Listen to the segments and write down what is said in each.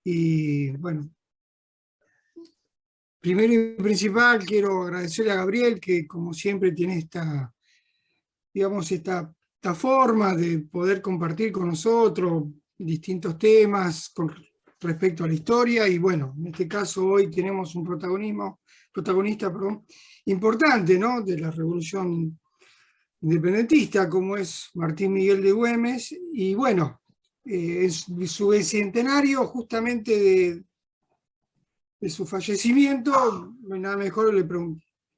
Y bueno, primero y principal quiero agradecerle a Gabriel, que como siempre tiene digamos, esta forma de poder compartir con nosotros distintos temas con respecto a la historia, y bueno, en este caso hoy tenemos un protagonista, perdón, importante, ¿no?, de la Revolución Independentista, como es Martín Miguel de Güemes, y bueno, es su bicentenario justamente de su fallecimiento. Nada mejor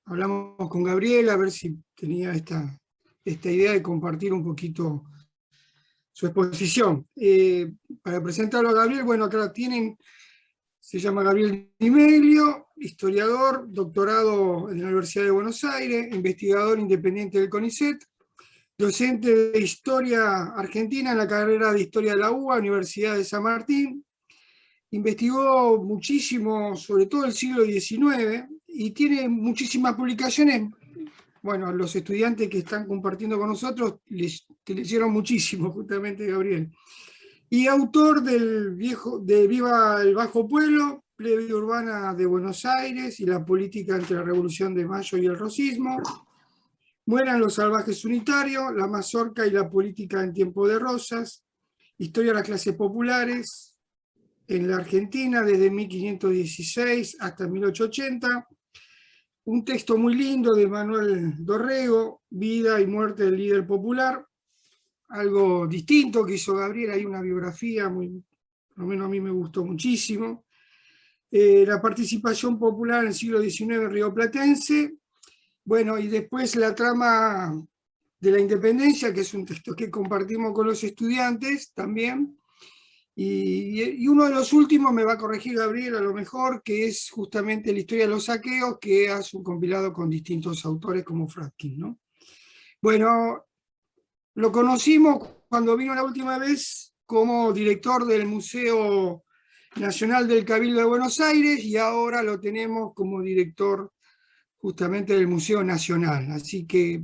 hablamos con Gabriel a ver si tenía esta idea de compartir un poquito su exposición. Para presentarlo a Gabriel, bueno, acá se llama Gabriel Di Meglio, historiador, doctorado en la Universidad de Buenos Aires, investigador independiente del CONICET, docente de Historia Argentina en la carrera de Historia de la UBA, Universidad de San Martín. Investigó muchísimo, sobre todo el siglo XIX, y tiene muchísimas publicaciones. Bueno, los estudiantes que están compartiendo con nosotros te leyeron muchísimo, justamente, Gabriel. Y autor de Viva el Bajo Pueblo, Plebe Urbana de Buenos Aires y la política entre la Revolución de Mayo y el Rosismo, Mueran los salvajes unitarios, la mazorca y la política en tiempo de Rosas, Historia de las clases populares en la Argentina desde 1516 hasta 1880, un texto muy lindo de Manuel Dorrego, Vida y muerte del líder popular, algo distinto que hizo Gabriel, hay una biografía, por lo menos a mí me gustó muchísimo, la participación popular en el siglo XIX rioplatense, bueno, y después la trama de la independencia, que es un texto que compartimos con los estudiantes también, y uno de los últimos, me va a corregir Gabriel a lo mejor, que es justamente la historia de los saqueos, que hace un compilado con distintos autores como Fratkin, ¿no? Bueno, lo conocimos cuando vino la última vez como director del Museo Nacional del Cabildo de Buenos Aires, y ahora lo tenemos como director justamente del Museo Nacional. Así que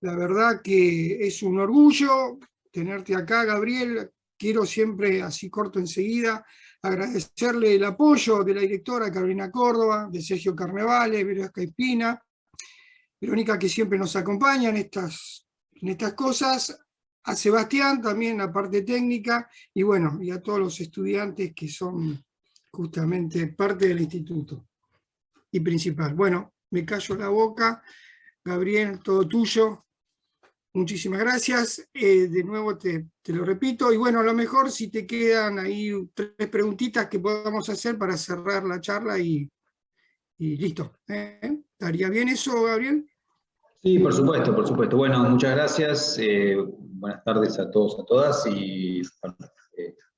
la verdad que es un orgullo tenerte acá, Gabriel. Quiero siempre, así corto enseguida, agradecerle el apoyo de la directora Carolina Córdoba, de Sergio Carnevale, Verónica Espina, Verónica, que siempre nos acompaña en estas cosas, a Sebastián también, la parte técnica, y bueno, y a todos los estudiantes que son justamente parte del instituto y principal. Bueno, me callo la boca. Gabriel, todo tuyo. Muchísimas gracias. De nuevo te lo repito. Y bueno, a lo mejor si te quedan ahí 3 preguntitas que podamos hacer para cerrar la charla y listo. ¿Estaría bien eso, Gabriel? Sí, por supuesto, por supuesto. Bueno, muchas gracias. Buenas tardes a todos, a todas. Y bueno,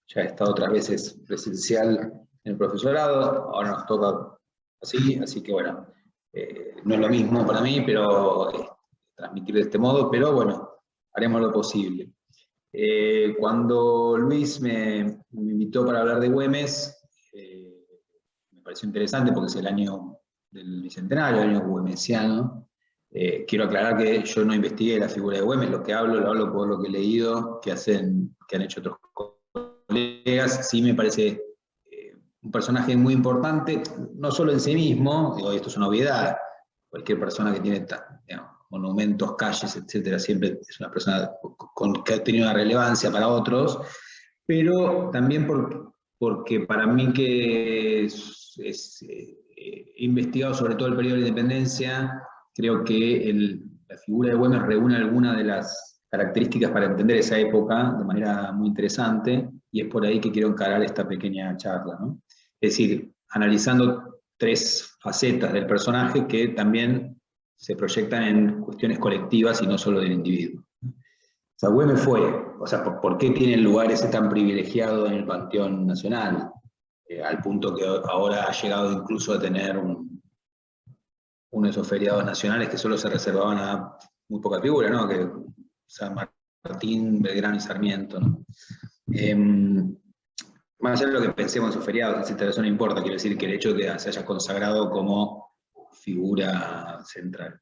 ya he estado otras veces presencial en el profesorado, ahora nos toca así que bueno, no es lo mismo para mí, pero transmitir de este modo, pero bueno, haremos lo posible. Cuando Luis me invitó para hablar de Güemes, me pareció interesante porque es el año del bicentenario, el año güemesiano. Quiero aclarar que yo no investigué la figura de Güemes, lo hablo por lo que he leído, que han hecho otros colegas. Sí me parece un personaje muy importante, no solo en sí mismo, digo, esto es una obviedad, cualquier persona que tiene monumentos, calles, etcétera, siempre es una persona que ha tenido una relevancia para otros, pero también porque para mí que he investigado sobre todo el periodo de la independencia, creo que la figura de Güemes reúne algunas de las características para entender esa época de manera muy interesante, y es por ahí que quiero encarar esta pequeña charla, ¿no? Es decir, analizando 3 facetas del personaje que también se proyectan en cuestiones colectivas y no solo del individuo. O sea, Güemes ¿por qué tiene el lugar ese tan privilegiado en el Panteón Nacional? Al punto que ahora ha llegado incluso a tener uno de esos feriados nacionales que solo se reservaban a muy poca figura, ¿no? Que San Martín, Belgrano y Sarmiento, ¿no? Más allá de lo que pensemos en sus feriados, etcétera, eso no importa, quiero decir que el hecho de que se haya consagrado como figura central.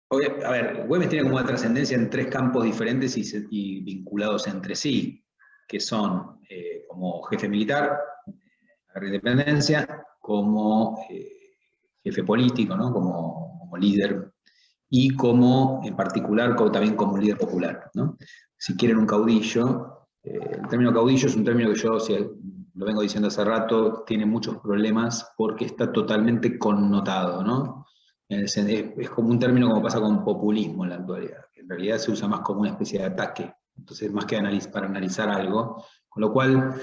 A ver, Güemes tiene como una trascendencia en 3 campos diferentes y vinculados entre sí. que son como jefe militar, la Guerra de Independencia, como jefe político, ¿no? como líder, y como, en particular, también como líder popular, ¿no? Si quieren un caudillo, el término caudillo es un término que yo, si lo vengo diciendo hace rato, tiene muchos problemas porque está totalmente connotado, ¿no? Es como un término como pasa con populismo en la actualidad, que en realidad se usa más como una especie de ataque, entonces más que para analizar algo, con lo cual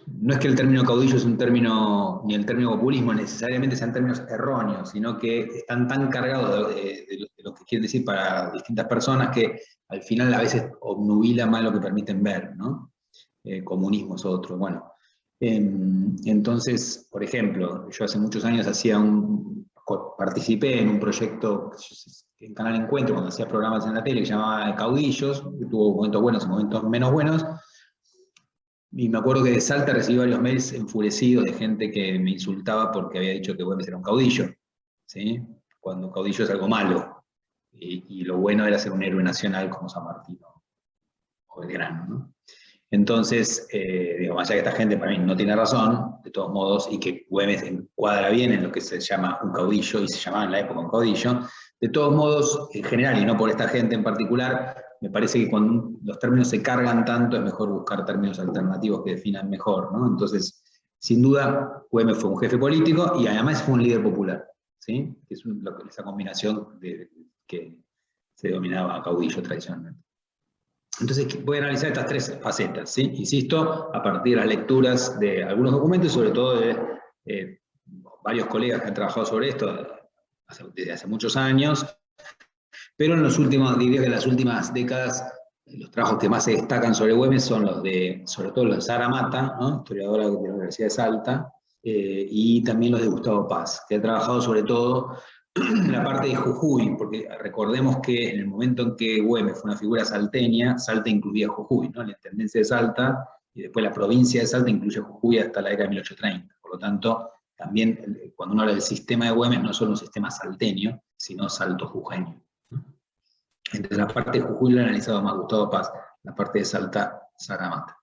no es que el término caudillo es un término, ni el término populismo necesariamente sean términos erróneos, sino que están tan cargados de lo que quieren decir para distintas personas que al final a veces obnubila más lo que permiten ver, ¿no? Comunismo es otro, bueno. Entonces, por ejemplo, yo hace muchos años participé en un proyecto en Canal Encuentro, cuando hacía programas en la tele, que se llamaba Caudillos, que tuvo momentos buenos y momentos menos buenos. Y me acuerdo que de Salta recibí varios mails enfurecidos de gente que me insultaba porque había dicho que Güemes era un caudillo, ¿sí? Cuando caudillo es algo malo. Y lo bueno era ser un héroe nacional como San Martín o Belgrano, ¿no? Entonces, digo, más allá que esta gente para mí no tiene razón, de todos modos, y que Güemes encuadra bien en lo que se llama un caudillo, y se llamaba en la época un caudillo, de todos modos, en general, y no por esta gente en particular, me parece que cuando los términos se cargan tanto, es mejor buscar términos alternativos que definan mejor, ¿no? Entonces, sin duda, Güemes fue un jefe político y además fue un líder popular, ¿sí? Que es esa combinación que se denominaba caudillo tradicionalmente. Entonces voy a analizar estas tres facetas, ¿sí? Insisto, a partir de las lecturas de algunos documentos, sobre todo de varios colegas que han trabajado sobre esto desde hace muchos años, pero en los últimos, diría que en las últimas décadas, los trabajos que más se destacan sobre Güemes son los de, sobre todo los de Sara Mata, ¿no? Historiadora de la Universidad de Salta, y también los de Gustavo Paz, que ha trabajado sobre todo en la parte de Jujuy, porque recordemos que en el momento en que Güemes fue una figura salteña, Salta incluía Jujuy, ¿no? La intendencia de Salta, y después la provincia de Salta incluye Jujuy hasta la década de 1830. Por lo tanto, también cuando uno habla del sistema de Güemes, no es solo un sistema salteño, sino salto-jujeño. Entonces la parte de Jujuy la ha analizado más Gustavo Paz, la parte de Salta, Sara Mata.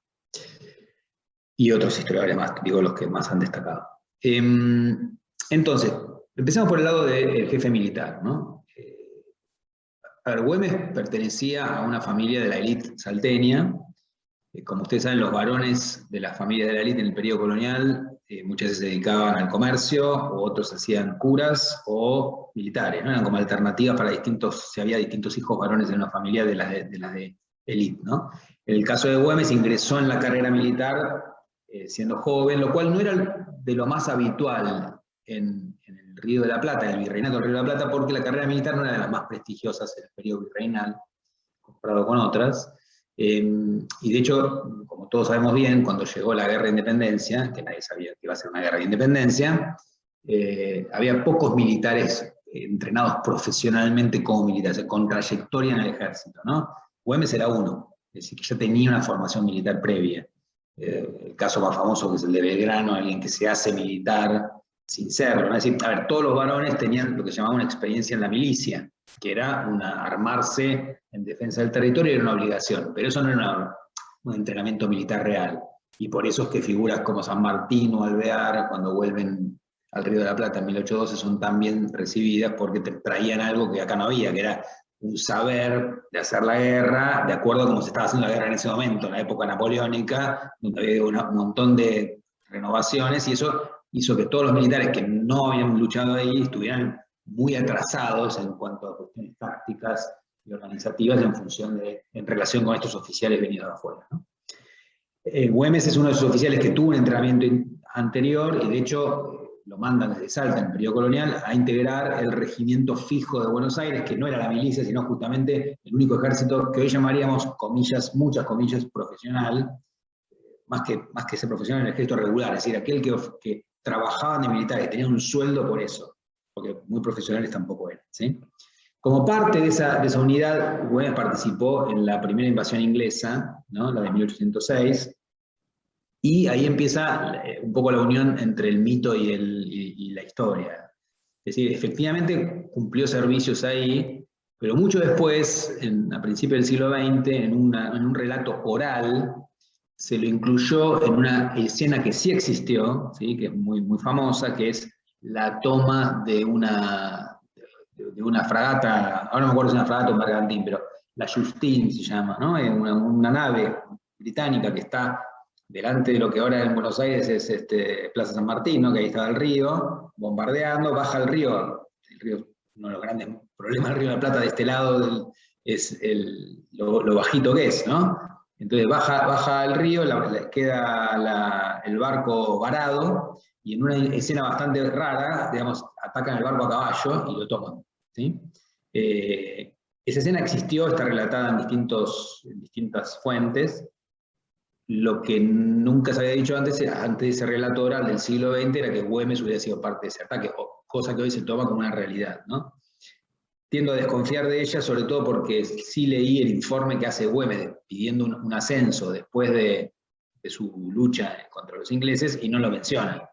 Y otros historiadores más, digo los que más han destacado. Entonces, empezamos por el lado del jefe militar, ¿no? A ver, Güemes pertenecía a una familia de la élite salteña. Como ustedes saben, los varones de las familias de la élite en el periodo colonial muchas veces se dedicaban al comercio, o otros hacían curas o militares, ¿no? Eran como alternativas para si había distintos hijos varones en una familia de las de élite, ¿no? En el caso de Güemes ingresó en la carrera militar siendo joven, lo cual no era de lo más habitual en el Río de la Plata, en el virreinato del Río de la Plata, porque la carrera militar no era de las más prestigiosas en el periodo virreinal, comparado con otras. Y de hecho, como todos sabemos bien, cuando llegó la guerra de independencia, que nadie sabía que iba a ser una guerra de independencia, había pocos militares entrenados profesionalmente como militares, con trayectoria en el ejército, ¿no? Güemes era uno, es decir, que ya tenía una formación militar previa. El caso más famoso que es el de Belgrano, alguien que se hace militar sin serlo, ¿no? Es decir, a ver, todos los varones tenían lo que se llamaba una experiencia en la milicia, que era armarse en defensa del territorio, era una obligación, pero eso no era un entrenamiento militar real. Y por eso es que figuras como San Martín o Alvear, cuando vuelven al Río de la Plata en 1812, son tan bien recibidas porque traían algo que acá no había, que era un saber de hacer la guerra, de acuerdo a cómo se estaba haciendo la guerra en ese momento, en la época napoleónica, donde había un montón de renovaciones, y eso hizo que todos los militares que no habían luchado ahí estuvieran muy atrasados en cuanto a cuestiones tácticas y organizativas en relación con estos oficiales venidos de afuera, ¿no? Güemes es uno de esos oficiales que tuvo un entrenamiento anterior y de hecho lo mandan desde Salta en el periodo colonial a integrar el regimiento fijo de Buenos Aires, que no era la milicia, sino justamente el único ejército que hoy llamaríamos, comillas, muchas comillas, profesional, más que ser profesional en el ejército regular, es decir, aquel que trabajaban de militares, tenían un sueldo por eso, porque muy profesionales tampoco eran, ¿sí? Como parte de esa unidad, Güemes participó en la primera invasión inglesa, ¿no? La de 1806, y ahí empieza un poco la unión entre el mito y la historia. Es decir, efectivamente cumplió servicios ahí, pero mucho después, a principios del siglo XX, en un relato oral, se lo incluyó en una escena que sí existió, ¿sí? Que es muy, muy famosa, que es la toma de una fragata, ahora no me acuerdo si es una fragata o un bergantín, pero la Justine se llama, ¿no? Es una nave británica que está delante de lo que ahora en Buenos Aires es Plaza San Martín, ¿no? Que ahí estaba el río, bombardeando, baja el río, uno de los grandes problemas del Río de la Plata de este lado es lo bajito que es, ¿no? Entonces baja el río, queda el barco varado, y en una escena bastante rara, digamos, atacan el barco a caballo y lo toman, ¿sí? Esa escena existió, está relatada en distintas fuentes. Lo que nunca se había dicho antes de ese relato oral del siglo XX, era que Güemes hubiera sido parte de ese ataque, cosa que hoy se toma como una realidad, ¿no? Tiendo a desconfiar de ella, sobre todo porque sí leí el informe que hace Güemes pidiendo un ascenso después de su lucha contra los ingleses, y no lo menciona.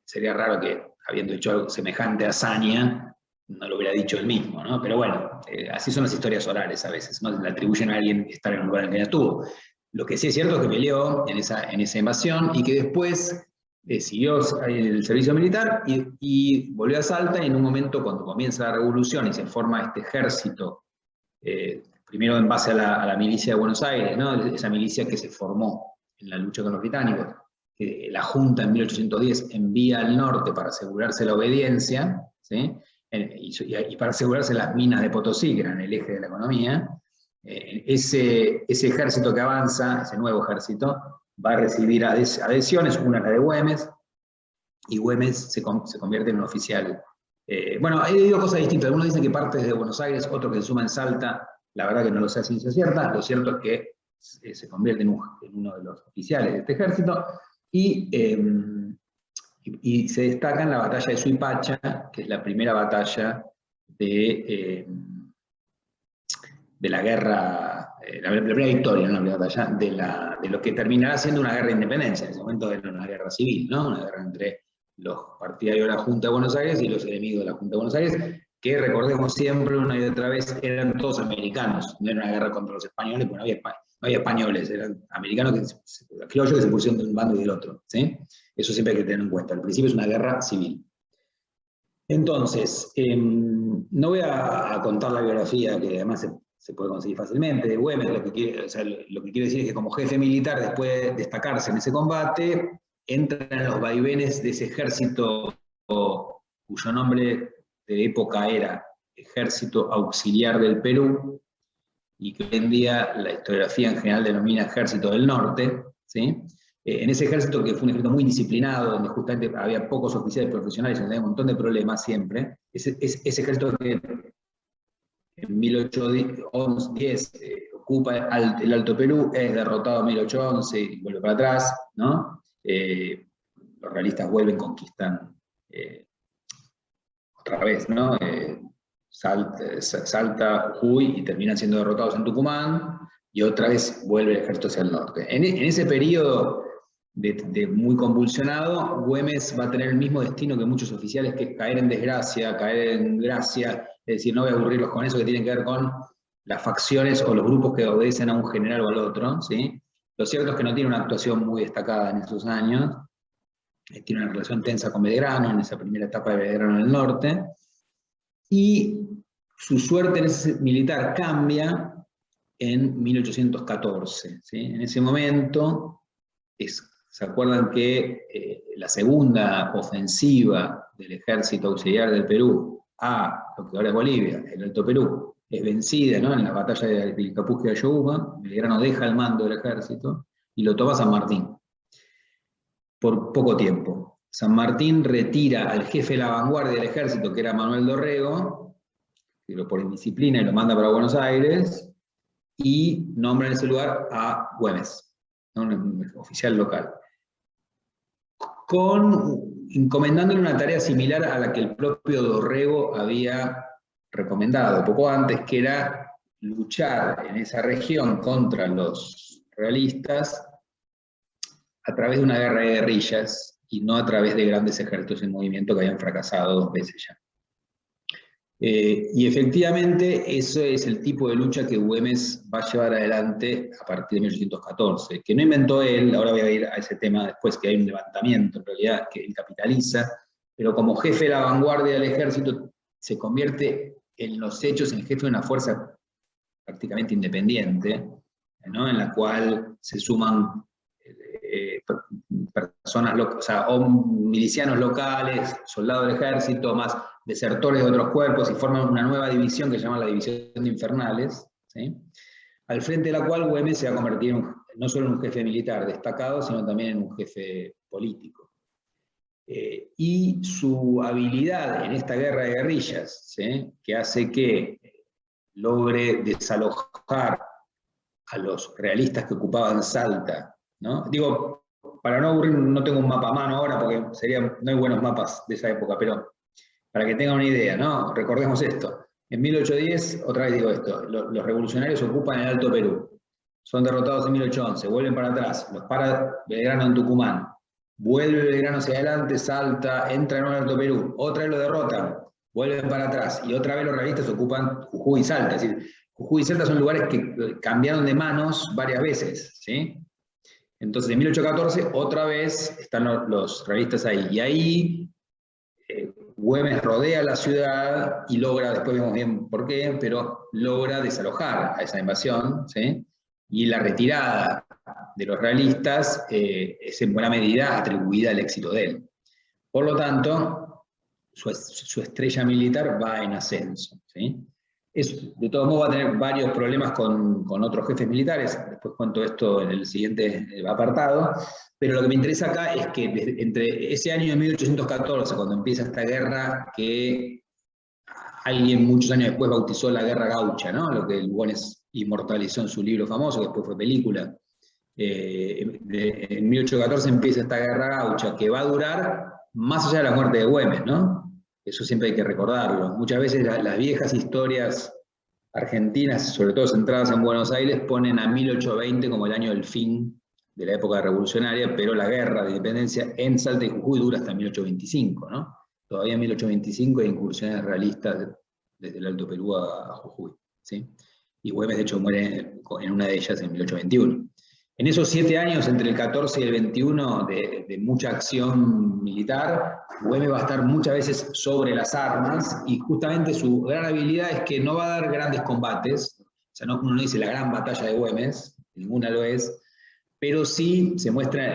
Sería raro que, habiendo hecho algo semejante a hazaña, no lo hubiera dicho él mismo, ¿no? Pero bueno, así son las historias orales a veces, ¿no? Le atribuyen a alguien estar en el lugar en el que ya estuvo. Lo que sí es cierto es que peleó en esa invasión, y que después siguió el servicio militar y volvió a Salta, y en un momento, cuando comienza la revolución y se forma este ejército, primero en base a la milicia de Buenos Aires, ¿no? Esa milicia que se formó en la lucha con los británicos, que la Junta en 1810 envía al norte para asegurarse la obediencia, ¿sí? Y para asegurarse las minas de Potosí, que eran el eje de la economía. Ese ejército que avanza, ese nuevo ejército, va a recibir adhesiones, una es la de Güemes, y Güemes se convierte en un oficial. Bueno, he oído cosas distintas. Algunos dicen que parte desde Buenos Aires, otros que se suma en Salta. La verdad que no lo sé a ciencia cierta. Lo cierto es que se convierte en uno de los oficiales de este ejército, y se destaca en la batalla de Suipacha, que es la primera batalla de la guerra, la primera victoria, no la primera batalla, de lo que terminará siendo una guerra de independencia. En ese momento era una guerra civil, ¿no? Una guerra entre los partidarios de la Junta de Buenos Aires y los enemigos de la Junta de Buenos Aires, que, recordemos siempre, una y otra vez, eran todos americanos. No era una guerra contra los españoles, porque no había españoles, eran americanos, criollos, que se pusieron de un bando y del otro, ¿sí? Eso siempre hay que tener en cuenta. Al principio es una guerra civil. Entonces, no voy a contar la biografía, que además se puede conseguir fácilmente, de Güemes. Lo que quiere decir es que, como jefe militar, después de destacarse en ese combate, entra en los vaivenes de ese ejército cuyo nombre de época era Ejército Auxiliar del Perú, y que hoy en día la historiografía en general denomina Ejército del Norte, ¿sí? En ese ejército, que fue un ejército muy disciplinado, donde justamente había pocos oficiales profesionales, donde había un montón de problemas siempre, ese ejército que en 1810 ocupa el Alto Perú, es derrotado en 1811 y vuelve para atrás, ¿no? Los realistas vuelven, conquistan otra vez, ¿no? Salta, Jujuy, y terminan siendo derrotados en Tucumán, y otra vez vuelve el ejército hacia el norte. En ese periodo de muy convulsionado, Güemes va a tener el mismo destino que muchos oficiales, que es caer en desgracia, caer en gracia. Es decir, no voy a aburrirlos con eso, que tiene que ver con las facciones o los grupos que obedecen a un general o al otro, ¿sí? Lo cierto es que no tiene una actuación muy destacada en esos años. Tiene una relación tensa con Belgrano, en esa primera etapa de Belgrano en el norte, y su suerte en ese militar cambia en 1814, ¿sí? En ese momento, ¿se acuerdan que la segunda ofensiva del Ejército Auxiliar del Perú a lo que ahora es Bolivia, el Alto Perú, es vencida, ¿no? En la batalla de Vilcapugio de Ayohuma? Belgrano deja el mando del ejército y lo toma San Martín, por poco tiempo. San Martín retira al jefe de la vanguardia del ejército, que era Manuel Dorrego, que lo pone en disciplina y lo manda para Buenos Aires, y nombra en ese lugar a Güemes, ¿no? Un oficial local, encomendándole una tarea similar a la que el propio Dorrego había recomendado poco antes, que era luchar en esa región contra los realistas a través de una guerra de guerrillas, y no a través de grandes ejércitos en movimiento que habían fracasado 2 veces ya. Y efectivamente, eso es el tipo de lucha que Güemes va a llevar adelante a partir de 1814, que no inventó él. Ahora voy a ir a ese tema después, que hay un levantamiento en realidad que él capitaliza, pero como jefe de la vanguardia del ejército se convierte en los hechos en jefe de una fuerza prácticamente independiente, ¿no? En la cual se suman personas, o sea, o milicianos locales, soldados del ejército, más desertores de otros cuerpos, y forman una nueva división que se llama la División de Infernales, ¿sí? Al frente de la cual Güemes se va a convertir no solo en un jefe militar destacado, sino también en un jefe político. Y su habilidad en esta guerra de guerrillas, ¿sí? Que hace que logre desalojar a los realistas que ocupaban Salta, ¿no? Digo, para no aburrir, no tengo un mapa a mano ahora porque no hay buenos mapas de esa época, pero para que tengan una idea, ¿no? Recordemos esto. En 1810, otra vez digo esto, los revolucionarios ocupan el Alto Perú, son derrotados en 1811, vuelven para atrás, los para Belgrano en Tucumán, vuelve Belgrano hacia adelante, Salta, entra en el Alto Perú, otra vez lo derrotan, vuelven para atrás, y otra vez los realistas ocupan Jujuy y Salta. Es decir, Jujuy y Salta son lugares que cambiaron de manos varias veces, ¿sí? Entonces, en 1814, otra vez están los realistas ahí. Y ahí Güemes rodea la ciudad y logra, después vemos bien por qué, pero logra desalojar a esa invasión, ¿sí? Y la retirada de los realistas es en buena medida atribuida al éxito de él. Por lo tanto, su estrella militar va en ascenso, ¿sí? De todos modos va a tener varios problemas con otros jefes militares, después cuento esto en el siguiente apartado, pero lo que me interesa acá es que entre ese año de 1814, cuando empieza esta guerra que alguien muchos años después bautizó la Guerra Gaucha, ¿no? Lo que el Güemes inmortalizó en su libro famoso, que después fue película. En 1814 empieza esta Guerra Gaucha, que va a durar más allá de la muerte de Güemes, ¿no? Eso siempre hay que recordarlo. Muchas veces las viejas historias argentinas, sobre todo centradas en Buenos Aires, ponen a 1820 como el año del fin de la época revolucionaria, pero la guerra de independencia en Salta y Jujuy dura hasta 1825, ¿no? Todavía en 1825 hay incursiones realistas desde el Alto Perú a Jujuy, ¿sí? Y Güemes, de hecho, muere en una de ellas en 1821. En esos 7 años, entre el 14 y el 21, de mucha acción militar, Güemes va a estar muchas veces sobre las armas, y justamente su gran habilidad es que no va a dar grandes combates. O sea, uno no dice la gran batalla de Güemes, ninguna lo es, pero sí se muestra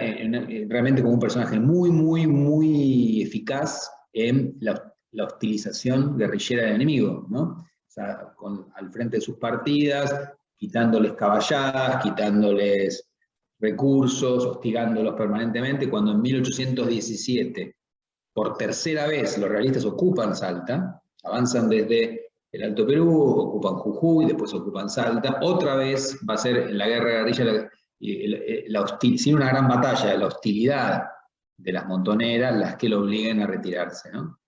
realmente como un personaje muy, muy, muy eficaz en la hostilización guerrillera del enemigo, ¿no? O sea, al frente de sus partidas, quitándoles caballadas, quitándoles recursos, hostigándolos permanentemente, cuando en 1817, por tercera vez, los realistas ocupan Salta, avanzan desde el Alto Perú, ocupan Jujuy, después ocupan Salta, otra vez va a ser la guerra de guerrilla, sin una gran batalla, la hostilidad de las montoneras las que lo obliguen a retirarse, ¿no?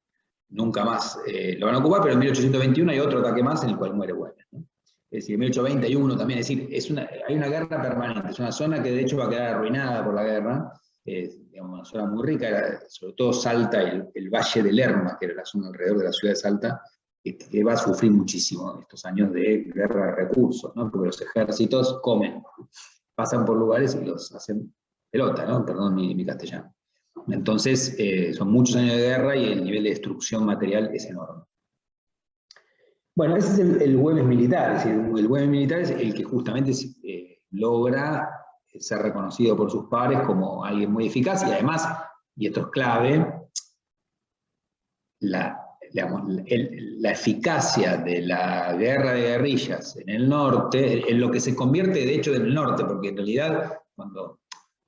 Nunca más lo van a ocupar, pero en 1821 hay otro ataque más en el cual muere Güemes, ¿no? Es decir, en 1821 también, es decir, hay una guerra permanente, es una zona que de hecho va a quedar arruinada por la guerra, digamos, una zona muy rica, sobre todo Salta, el Valle del Lerma, que era la zona alrededor de la ciudad de Salta, que va a sufrir muchísimo estos años de guerra de recursos, ¿no? Porque los ejércitos comen, pasan por lugares y los hacen pelota, ¿no? Perdón mi castellano. Entonces, son muchos años de guerra y el nivel de destrucción material es enorme. Bueno, ese es el Güemes militar. Es decir, el Güemes militar es el que justamente logra ser reconocido por sus pares como alguien muy eficaz, y además, y esto es clave, la eficacia de la guerra de guerrillas en el norte, en lo que se convierte de hecho en el norte, porque en realidad,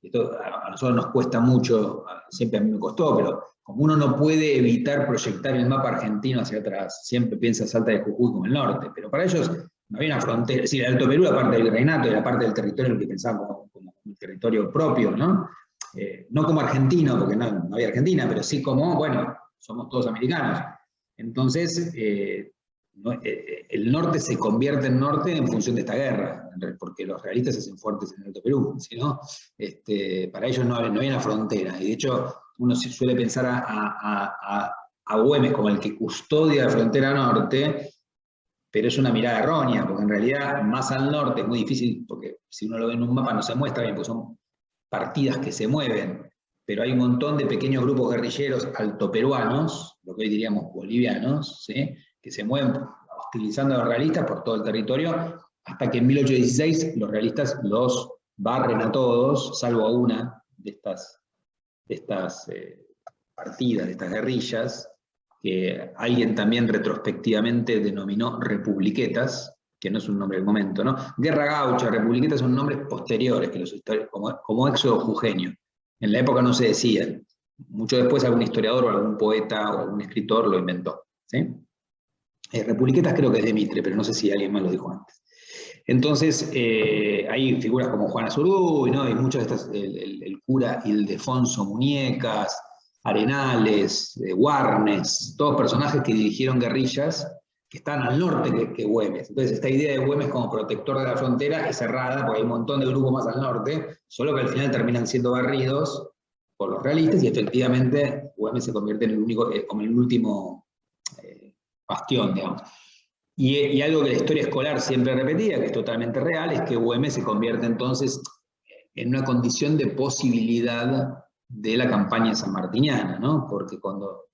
esto a nosotros nos cuesta mucho, siempre a mí me costó, pero como uno no puede evitar proyectar el mapa argentino hacia atrás, siempre piensa Salta de Jujuy como el norte, pero para ellos no había una frontera, es decir, el Alto Perú era parte del virreinato, era parte del territorio que pensaban como un territorio propio, ¿no? No como argentino, porque no había Argentina, pero sí como, bueno, somos todos americanos. Entonces, el norte se convierte en norte en función de esta guerra, porque los realistas se hacen fuertes en el Alto Perú, ¿sí, no? Para ellos no había una frontera, y de hecho uno suele pensar a a Güemes como el que custodia la frontera norte, pero es una mirada errónea, porque en realidad más al norte es muy difícil, porque si uno lo ve en un mapa no se muestra bien, porque son partidas que se mueven, pero hay un montón de pequeños grupos guerrilleros altoperuanos, lo que hoy diríamos bolivianos, ¿sí?, que se mueven hostilizando a los realistas por todo el territorio, hasta que en 1816 los realistas los barren a todos, salvo a una de estas partidas, de estas guerrillas, que alguien también retrospectivamente denominó republiquetas, que no es un nombre del momento, ¿no? Guerra Gaucha, republiquetas son nombres posteriores que los historiadores, como Éxodo Jujeño. En la época no se decían. Mucho después algún historiador o algún poeta o algún escritor lo inventó, ¿sí? Republiquetas creo que es de Mitre, pero no sé si alguien más lo dijo antes. Entonces, hay figuras como Juan Azurduy, ¿no? Y muchos de estas, el cura Ildefonso Muñecas, Arenales, Warnes, todos personajes que dirigieron guerrillas que están al norte que Güemes. Entonces, esta idea de Güemes como protector de la frontera es errada, porque hay un montón de grupos más al norte, solo que al final terminan siendo barridos por los realistas, y efectivamente Güemes se convierte en el único, como el último bastión, digamos. Y algo que la historia escolar siempre repetía, que es totalmente real, es que Güemes se convierte entonces en una condición de posibilidad de la campaña sanmartiniana, ¿no? Porque cuando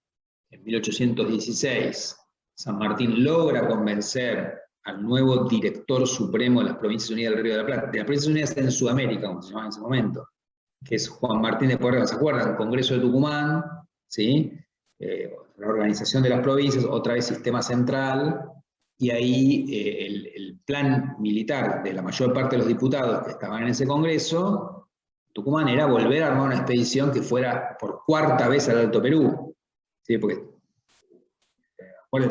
en 1816 San Martín logra convencer al nuevo director supremo de las Provincias Unidas del Río de la Plata, de las Provincias Unidas en Sudamérica, como se llamaba en ese momento, que es Juan Martín de Pueyrredón, ¿se acuerdan? Congreso de Tucumán, ¿sí? La organización de las provincias, otra vez sistema central, y ahí el plan militar de la mayor parte de los diputados que estaban en ese congreso, Tucumán, era volver a armar una expedición que fuera por cuarta vez al Alto Perú, ¿sí? Porque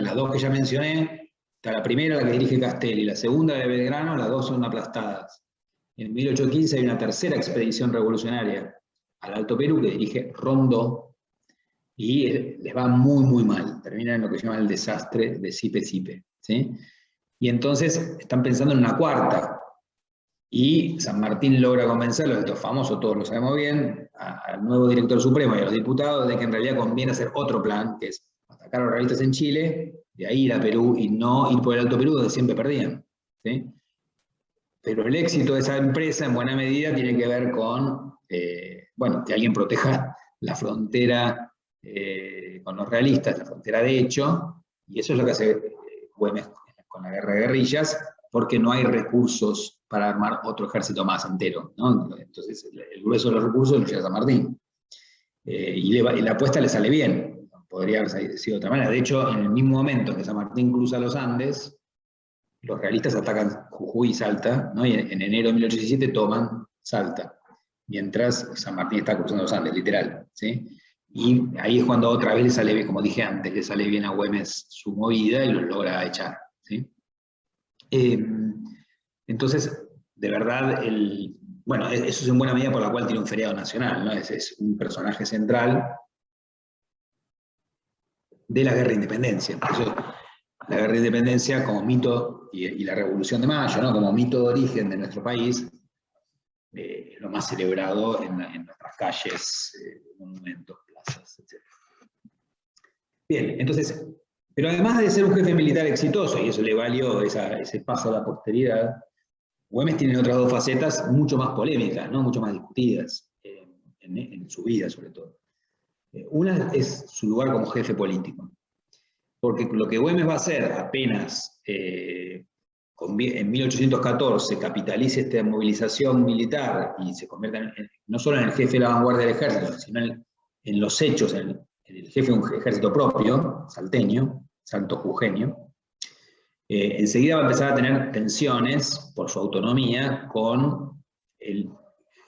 las dos que ya mencioné, está la primera, la que dirige Castelli, la segunda de Belgrano, las dos son aplastadas. En 1815 hay una tercera expedición revolucionaria al Alto Perú que dirige Rondó, y les va muy, muy mal. Termina en lo que se llama el desastre de Sipe-Sipe, ¿sí? Y entonces están pensando en una cuarta. Y San Martín logra convencerlos, esto es famoso, todos lo sabemos bien, al nuevo director supremo y a los diputados de que en realidad conviene hacer otro plan, que es atacar a los realistas en Chile, de ahí ir a Perú y no ir por el Alto Perú, donde siempre perdían, ¿sí? Pero el éxito de esa empresa, en buena medida, tiene que ver con, bueno, que alguien proteja la frontera con los realistas, la frontera de hecho, y eso es lo que hace Güemes con la guerra de guerrillas, porque no hay recursos para armar otro ejército más entero, ¿no? Entonces, el grueso de los recursos lo lleva San Martín. Y la apuesta le sale bien, podría haber sido de otra manera. De hecho, en el mismo momento que San Martín cruza los Andes, los realistas atacan Jujuy y Salta, ¿no? Y en enero de 1817 toman Salta, mientras San Martín está cruzando los Andes, literal, ¿sí? Y ahí es cuando otra vez le sale bien, como dije antes, le sale bien a Güemes su movida y lo logra echar, ¿sí? Entonces, de verdad, bueno, eso es en buena medida por la cual tiene un feriado nacional, ¿no? Es un personaje central de la guerra de independencia. Eso, la guerra de independencia como mito y la Revolución de Mayo, ¿no? Como mito de origen de nuestro país, lo más celebrado en nuestras calles, monumentos, plazas, etc. Bien, entonces, pero además de ser un jefe militar exitoso, y eso le valió ese paso a la posteridad, Güemes tiene otras dos facetas mucho más polémicas, ¿no? Mucho más discutidas en su vida, sobre todo. Una es su lugar como jefe político. Porque lo que Güemes va a hacer apenas en 1814 capitaliza esta movilización militar y se convierte no solo en el jefe de la vanguardia del ejército, sino en los hechos, en el jefe de un ejército propio, salteño, salto jujeño, enseguida va a empezar a tener tensiones por su autonomía con el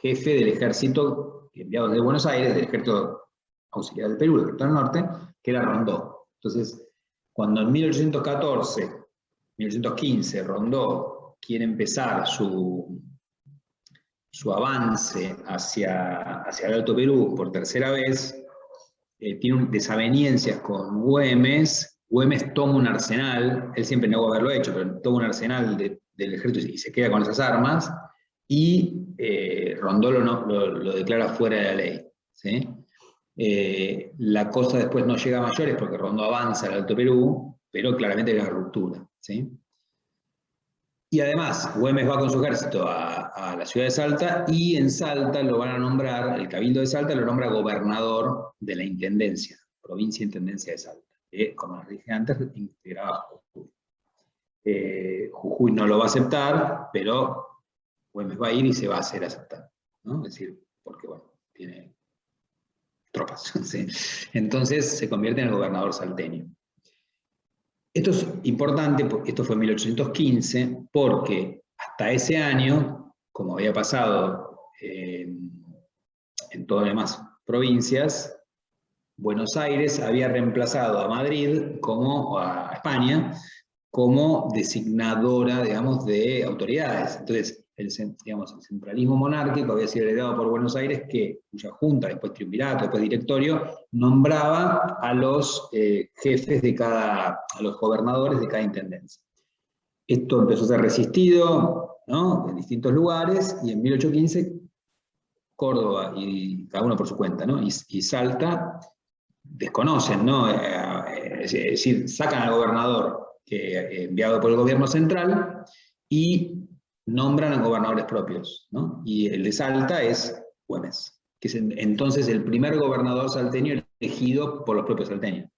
jefe del ejército enviado desde Buenos Aires, del ejército auxiliar del Perú, del ejército del norte, que era Rondó. Entonces, cuando en 1814, 1815, Rondó quiere empezar su avance hacia el Alto Perú por tercera vez, tiene desavenencias con Güemes. Güemes toma un arsenal, él siempre negó haberlo hecho, pero toma un arsenal del ejército y se queda con esas armas, y Rondó lo declara fuera de la ley, ¿sí? La cosa después no llega a mayores porque Rondó avanza al Alto Perú, pero claramente hay una ruptura, ¿sí? Y además, Güemes va con su ejército a la ciudad de Salta, y en Salta lo van a nombrar, el Cabildo de Salta lo nombra gobernador de la Intendencia, Provincia Intendencia de Salta, que, como les dije antes, integraba Jujuy. Jujuy no lo va a aceptar, pero Güemes va a ir y se va a hacer aceptar, ¿no? Es decir, porque, bueno, tiene tropas, ¿sí? Entonces se convierte en el gobernador salteño. Esto es importante, porque esto fue en 1815, porque hasta ese año, como había pasado en todas las demás provincias, Buenos Aires había reemplazado a Madrid, como a España, como designadora, digamos, de autoridades. Entonces, el centralismo monárquico había sido heredado por Buenos Aires, cuya junta, después triunvirato, después directorio, nombraba a los jefes de a los gobernadores de cada intendencia. Esto empezó a ser resistido, ¿no?, en distintos lugares, y en 1815 Córdoba, y cada uno por su cuenta, ¿no?, y Salta desconocen, ¿no? Es decir, sacan al gobernador enviado por el gobierno central y nombran a gobernadores propios, ¿no? Y el de Salta es Güemes, que es entonces el primer gobernador salteño elegido por los propios salteños.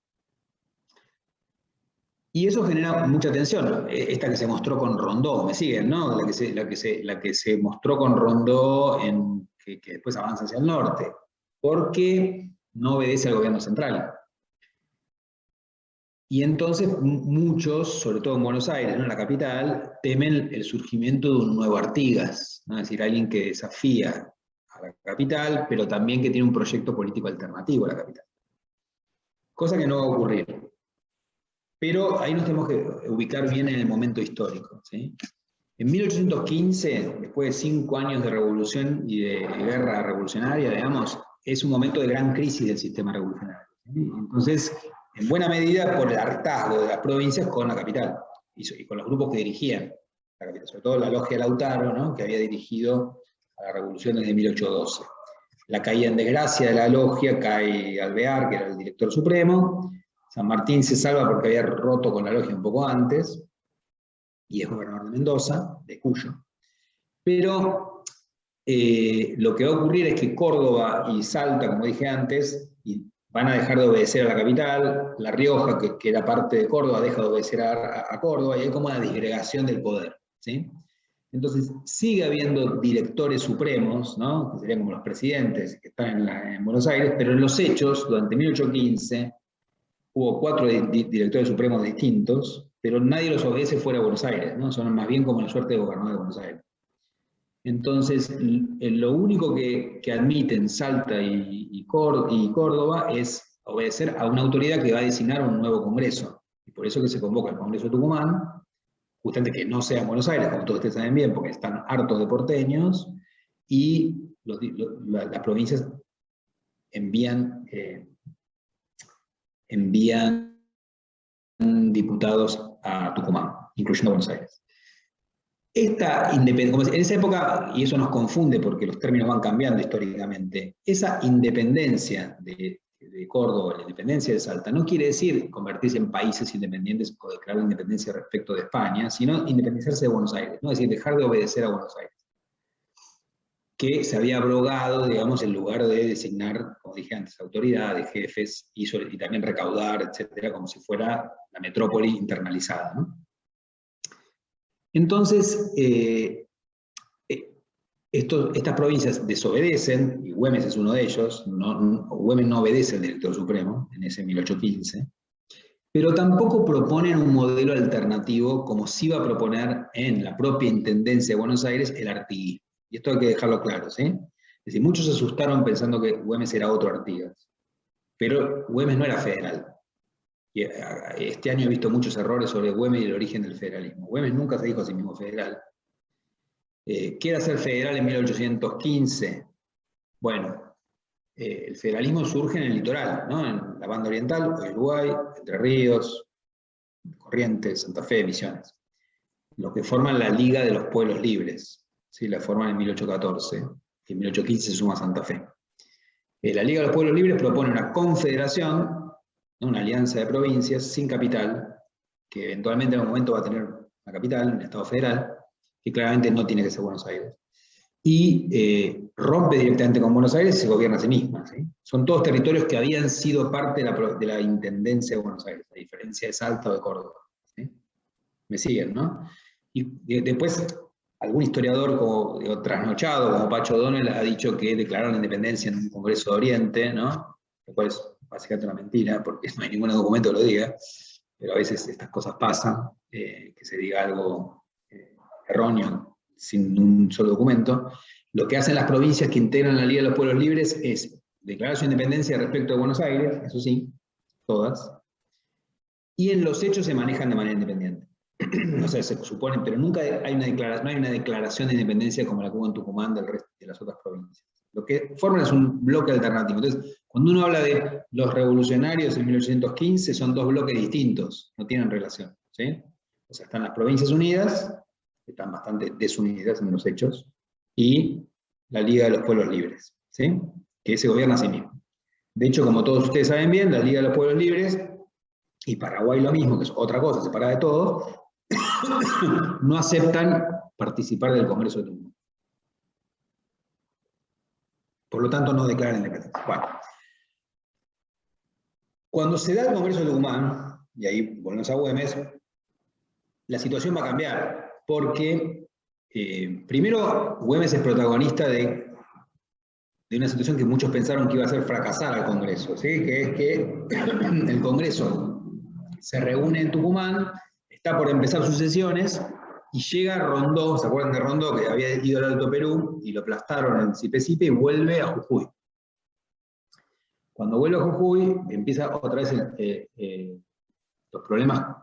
Y eso genera mucha tensión, esta que se mostró con Rondó, ¿me siguen, no? La que se mostró con Rondó, que después avanza hacia el norte, porque no obedece al gobierno central. Y entonces muchos, sobre todo en Buenos Aires, ¿no?, en la capital, temen el surgimiento de un nuevo Artigas, ¿no? Es decir, alguien que desafía a la capital, pero también que tiene un proyecto político alternativo a la capital. Cosa que no va a ocurrir. Pero ahí nos tenemos que ubicar bien en el momento histórico, ¿sí? En 1815, después de 5 años de revolución y de guerra revolucionaria, digamos, es un momento de gran crisis del sistema revolucionario, ¿sí? Entonces, en buena medida por el hartazgo de las provincias con la capital y con los grupos que dirigían la capital, sobre todo la logia Lautaro, ¿no?, que había dirigido a la revolución desde 1812. La caída en desgracia de la logia, cae Alvear, que era el director supremo. San Martín se salva porque había roto con la logia un poco antes, y es gobernador de Mendoza, de Cuyo. Pero lo que va a ocurrir es que Córdoba y Salta, como dije antes, van a dejar de obedecer a la capital. La Rioja, que era parte de Córdoba, deja de obedecer a Córdoba, y hay como una disgregación del poder, ¿sí? Entonces sigue habiendo directores supremos, ¿no?, que serían como los presidentes que están en Buenos Aires, pero en los hechos, durante 1815, hubo 4 directores supremos distintos, pero nadie los obedece fuera de Buenos Aires, ¿no? Son más bien como la suerte de gobernador de Buenos Aires. Entonces, lo único que admiten Salta y Córdoba es obedecer a una autoridad que va a designar un nuevo Congreso. Y por eso que se convoca el Congreso de Tucumán, justamente que no sea en Buenos Aires, como todos ustedes saben bien, porque están hartos de porteños, y las provincias envían diputados a Tucumán, incluyendo Buenos Aires. Esta independencia, en esa época, y eso nos confunde porque los términos van cambiando históricamente, esa independencia de Córdoba, la independencia de Salta, no quiere decir convertirse en países independientes o declarar independencia respecto de España, sino independizarse de Buenos Aires, ¿no? Es decir, dejar de obedecer a Buenos Aires, que se había abrogado, digamos, en lugar de designar, como dije antes, autoridades, jefes, y también recaudar, etcétera, como si fuera la metrópoli internalizada, ¿no? Entonces, estas provincias desobedecen, y Güemes es uno de ellos. Güemes no obedece al director supremo en ese 1815, pero tampoco proponen un modelo alternativo como sí iba a proponer en la propia Intendencia de Buenos Aires el artiguismo. Y esto hay que dejarlo claro, ¿sí? Es decir, muchos se asustaron pensando que Güemes era otro Artigas, pero Güemes no era federal. Y este año he visto muchos errores sobre Güemes y el origen del federalismo. Güemes nunca se dijo a sí mismo federal. ¿Qué era ser federal en 1815? Bueno, el federalismo surge en el litoral, ¿no?, en la banda oriental, Uruguay, Entre Ríos, Corrientes, Santa Fe, Misiones. Los que forman la Liga de los Pueblos Libres, ¿sí? La forman en 1814, y en 1815 se suma Santa Fe. La Liga de los Pueblos Libres propone una confederación, ¿no? Una alianza de provincias sin capital, que eventualmente en algún momento va a tener una capital, un Estado federal, que claramente no tiene que ser Buenos Aires. Y rompe directamente con Buenos Aires y se gobierna a sí misma, ¿sí? Son todos territorios que habían sido parte de la Intendencia de Buenos Aires, a diferencia de Salta o de Córdoba, ¿sí? Me siguen, ¿no? Y después, algún historiador como trasnochado, como Pacho O'Donnell, ha dicho que declararon la independencia en un Congreso de Oriente, ¿no? Lo cual es básicamente una mentira, porque no hay ningún documento que lo diga, pero a veces estas cosas pasan, que se diga algo erróneo sin un solo documento. Lo que hacen las provincias que integran la Liga de los Pueblos Libres es declarar su independencia respecto de Buenos Aires, eso sí, todas, y en los hechos se manejan de manera independiente. O sea, se supone, pero nunca hay no hay una declaración de independencia como la que hubo en Tucumán del resto de las otras provincias. Lo que forman es un bloque alternativo. Entonces, cuando uno habla de los revolucionarios en 1815, son dos bloques distintos, no tienen relación, ¿sí? O sea, están las Provincias Unidas, que están bastante desunidas en los hechos, y la Liga de los Pueblos Libres, ¿sí? Que se gobierna a sí mismo. De hecho, como todos ustedes saben bien, la Liga de los Pueblos Libres, y Paraguay lo mismo, que es otra cosa, separada de todo, no aceptan participar del Congreso de Tucumán. Por lo tanto, no declaran independencia. Bueno, cuando se da el Congreso de Tucumán, y ahí volvemos a Güemes, la situación va a cambiar, porque primero Güemes es protagonista de una situación que muchos pensaron que iba a hacer fracasar al Congreso, ¿sí? Que es que el Congreso se reúne en Tucumán, está por empezar sus sesiones, y llega Rondó, ¿se acuerdan de Rondó? Que había ido al Alto Perú, y lo aplastaron en Sipe-Sipe, y vuelve a Jujuy. Cuando vuelve a Jujuy, empieza otra vez los problemas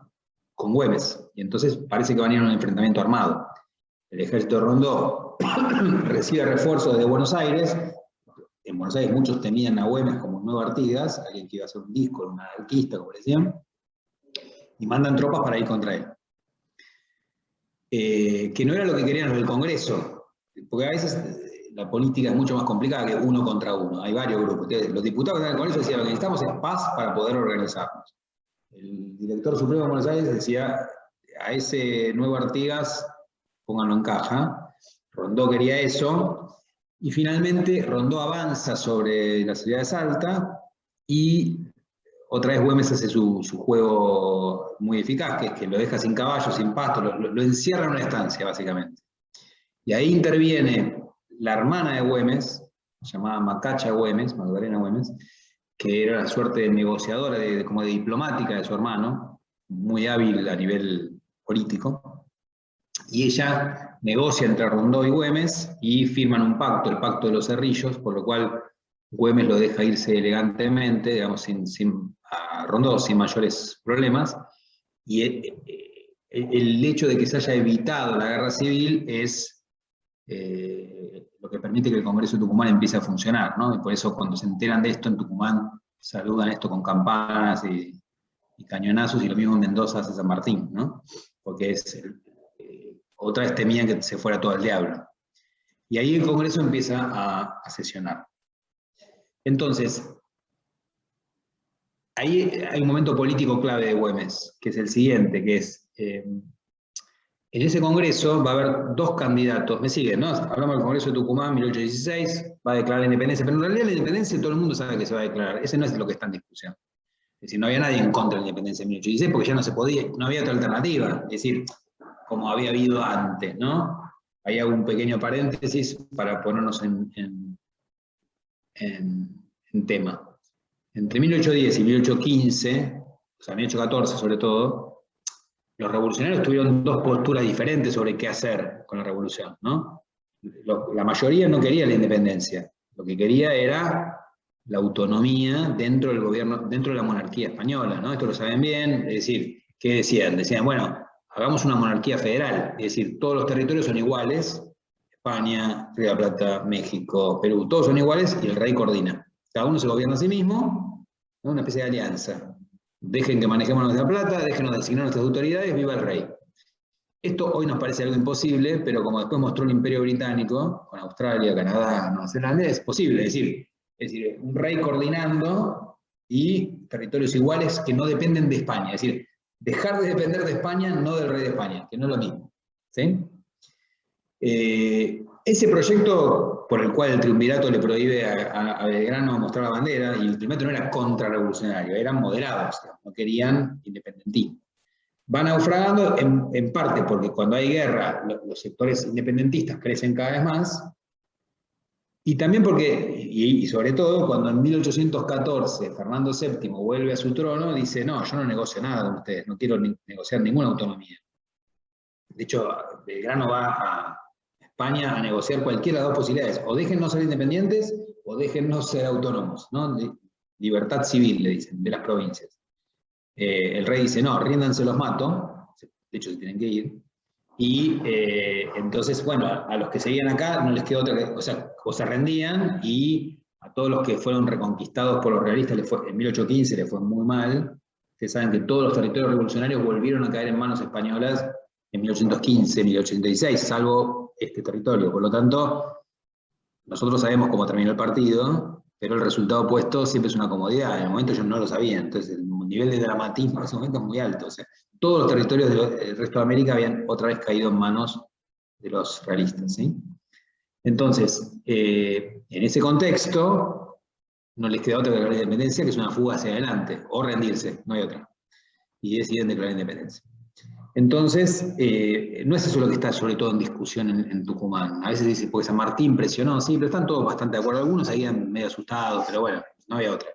con Güemes, y entonces parece que van a ir a un enfrentamiento armado. El ejército de Rondó recibe refuerzos desde Buenos Aires. En Buenos Aires muchos temían a Güemes como un nuevo Artigas, alguien que iba a hacer un disco, un anarquista, como le decían, y mandan tropas para ir contra él. Que no era lo que querían los del Congreso, porque a veces la política es mucho más complicada que uno contra uno, hay varios grupos. Los diputados del Congreso decían, lo que necesitamos es paz para poder organizarnos. El director supremo de Buenos Aires decía, a ese nuevo Artigas, pónganlo en caja. Rondó quería eso, y finalmente Rondó avanza sobre la ciudad de Salta, y otra vez Güemes hace su juego muy eficaz, que es que lo deja sin caballo, sin pasto, lo encierra en una estancia, básicamente. Y ahí interviene la hermana de Güemes, llamada Macacha Güemes, Magdalena Güemes, que era la suerte de negociadora, como de diplomática de su hermano, muy hábil a nivel político, y ella negocia entre Rondó y Güemes, y firman un pacto, el Pacto de los Cerrillos, por lo cual Güemes lo deja irse elegantemente, digamos, a Rondó sin mayores problemas, y el hecho de que se haya evitado la guerra civil es lo que permite que el Congreso de Tucumán empiece a funcionar, ¿no? Y por eso cuando se enteran de esto en Tucumán, saludan esto con campanas y cañonazos, y lo mismo en Mendoza hace San Martín, ¿no? Porque otra vez temían que se fuera todo al diablo. Y ahí el Congreso empieza a sesionar. Entonces, ahí hay un momento político clave de Güemes, que es el siguiente, que es, en ese Congreso va a haber dos candidatos, me siguen, ¿no? Hablamos del Congreso de Tucumán, 1816, va a declarar la independencia, pero en realidad la independencia todo el mundo sabe que se va a declarar, ese no es lo que está en discusión. Es decir, no había nadie en contra de la independencia en 1816, porque ya no se podía, no había otra alternativa, es decir, como había habido antes, ¿no? Ahí hago un pequeño paréntesis para ponernos en tema. Entre 1810 y 1815, o sea, 1814 sobre todo, los revolucionarios tuvieron dos posturas diferentes sobre qué hacer con la revolución, ¿no? La mayoría no quería la independencia, lo que quería era la autonomía dentro del gobierno, dentro de la monarquía española, ¿no? Esto lo saben bien, es decir, ¿qué decían? Decían, bueno, hagamos una monarquía federal, es decir, todos los territorios son iguales, España, Río de la Plata, México, Perú, todos son iguales y el rey coordina. Cada uno se gobierna a sí mismo, ¿no? Una especie de alianza. Dejen que manejemos nuestra plata, déjenos designar nuestras autoridades, viva el rey. Esto hoy nos parece algo imposible, pero como después mostró el Imperio Británico, con Australia, Canadá, Nueva Zelanda, es posible. Es decir, Es decir, un rey coordinando y territorios iguales que no dependen de España. Es decir, dejar de depender de España, no del rey de España, que no es lo mismo. ¿Sí? Ese proyecto por el cual el triunvirato le prohíbe a Belgrano mostrar la bandera, y el triunvirato no era contrarrevolucionario, eran moderados, no querían independentismo. Va naufragando en parte porque cuando hay guerra los sectores independentistas crecen cada vez más, y también porque, y sobre todo, cuando en 1814 Fernando VII vuelve a su trono, dice, no, yo no negocio nada con ustedes, no quiero negociar ninguna autonomía. De hecho, Belgrano va a España a negociar cualquiera de las dos posibilidades, o déjennos ser independientes, o déjennos ser autónomos, ¿no? Libertad civil, le dicen, de las provincias. El rey dice, no, ríndanse, los mato, de hecho se tienen que ir, y entonces, bueno, a los que seguían acá no les quedó otra que, o sea, o se rendían, y a todos los que fueron reconquistados por los realistas en 1815 les fue muy mal. Ustedes saben que todos los territorios revolucionarios volvieron a caer en manos españolas en 1815, 1816, salvo este territorio. Por lo tanto, nosotros sabemos cómo terminó el partido, pero el resultado opuesto siempre es una comodidad. En el momento ellos no lo sabían, entonces el nivel de dramatismo en ese momento es muy alto. O sea, todos los territorios del resto de América habían otra vez caído en manos de los realistas. ¿Sí? Entonces, en ese contexto, no les queda otra que declarar la independencia, que es una fuga hacia adelante, o rendirse, no hay otra. Y deciden declarar independencia. Entonces, no es eso lo que está sobre todo en discusión en Tucumán. A veces dice, porque San Martín presionó, sí, pero están todos bastante de acuerdo. Algunos seguían medio asustados, pero bueno, no había otra.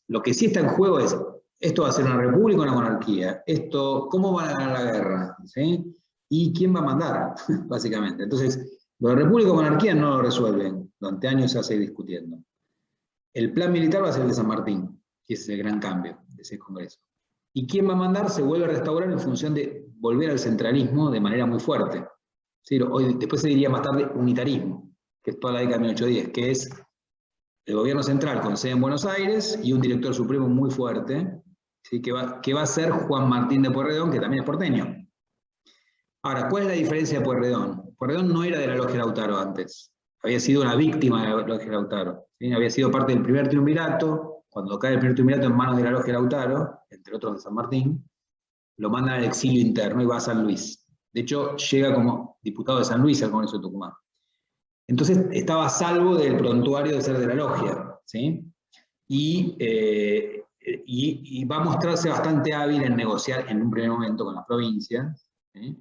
Lo que sí está en juego es, ¿esto va a ser una república o una monarquía? Esto, ¿cómo van a ganar la guerra? ¿Sí? ¿Y quién va a mandar? Básicamente. Entonces, lo de república o monarquía no lo resuelven. Durante años se va a seguir discutiendo. El plan militar va a ser el de San Martín, que es el gran cambio de ese congreso. ¿Y quién va a mandar? Se vuelve a restaurar en función de volver al centralismo de manera muy fuerte. ¿Sí? Hoy, después se diría más tarde unitarismo, que es toda la década de 1810, que es el gobierno central con sede en Buenos Aires y un director supremo muy fuerte, ¿sí? que va a ser Juan Martín de Pueyrredón, que también es porteño. Ahora, ¿cuál es la diferencia de Pueyrredón? Pueyrredón no era de la logia Lautaro antes, había sido una víctima de la logia Lautaro, ¿sí? Había sido parte del primer triunvirato. Cuando cae el primer triunvirato en manos de la logia Lautaro, entre otros de San Martín, lo mandan al exilio interno y va a San Luis. De hecho, llega como diputado de San Luis al Congreso de Tucumán. Entonces estaba a salvo del prontuario de ser de la logia, ¿sí? Y va a mostrarse bastante hábil en negociar en un primer momento con las provincias, ¿sí?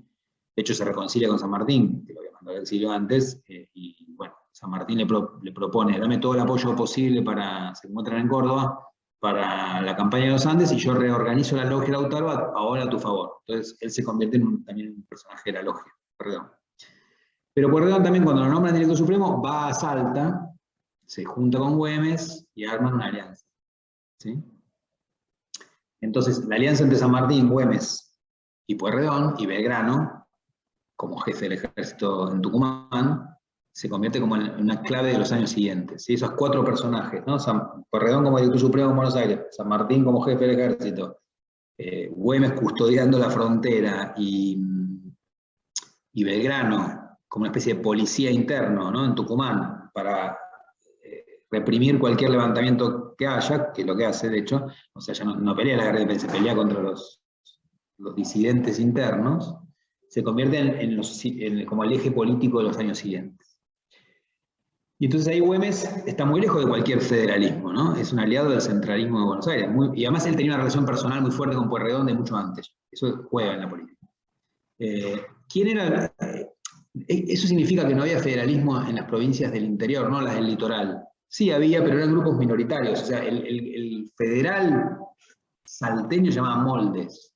De hecho, se reconcilia con San Martín, que lo había mandado al exilio antes, y bueno, San Martín le propone, dame todo el apoyo posible para, se encuentran en Córdoba, para la campaña de los Andes, y yo reorganizo la logia Lautaro ahora a tu favor. Entonces, él se convierte también en un personaje de la logia, perdón. Pero Pueyrredón también, cuando lo nombran director supremo, va a Salta, se junta con Güemes y arman una alianza. ¿Sí? Entonces, la alianza entre San Martín, Güemes y Pueyrredón y Belgrano, como jefe del ejército en Tucumán, se convierte como en una clave de los años siguientes. ¿Sí? Esos cuatro personajes, ¿no? Pueyrredón como director supremo en Buenos Aires, San Martín como jefe del ejército, Güemes custodiando la frontera y Belgrano como una especie de policía interno, ¿no? En Tucumán, para reprimir cualquier levantamiento que haya, que es lo que hace, de hecho. O sea, ya no pelea la guerra de independencia, pelea contra los disidentes internos. Se convierten como el eje político de los años siguientes. Y entonces ahí Güemes está muy lejos de cualquier federalismo, ¿no? Es un aliado del centralismo de Buenos Aires. Y además él tenía una relación personal muy fuerte con Pueyrredón de mucho antes. Eso juega en la política. ¿Quién era? Eso significa que no había federalismo en las provincias del interior, no las del litoral. Sí había, pero eran grupos minoritarios. O sea, el federal salteño se llamaba Moldes,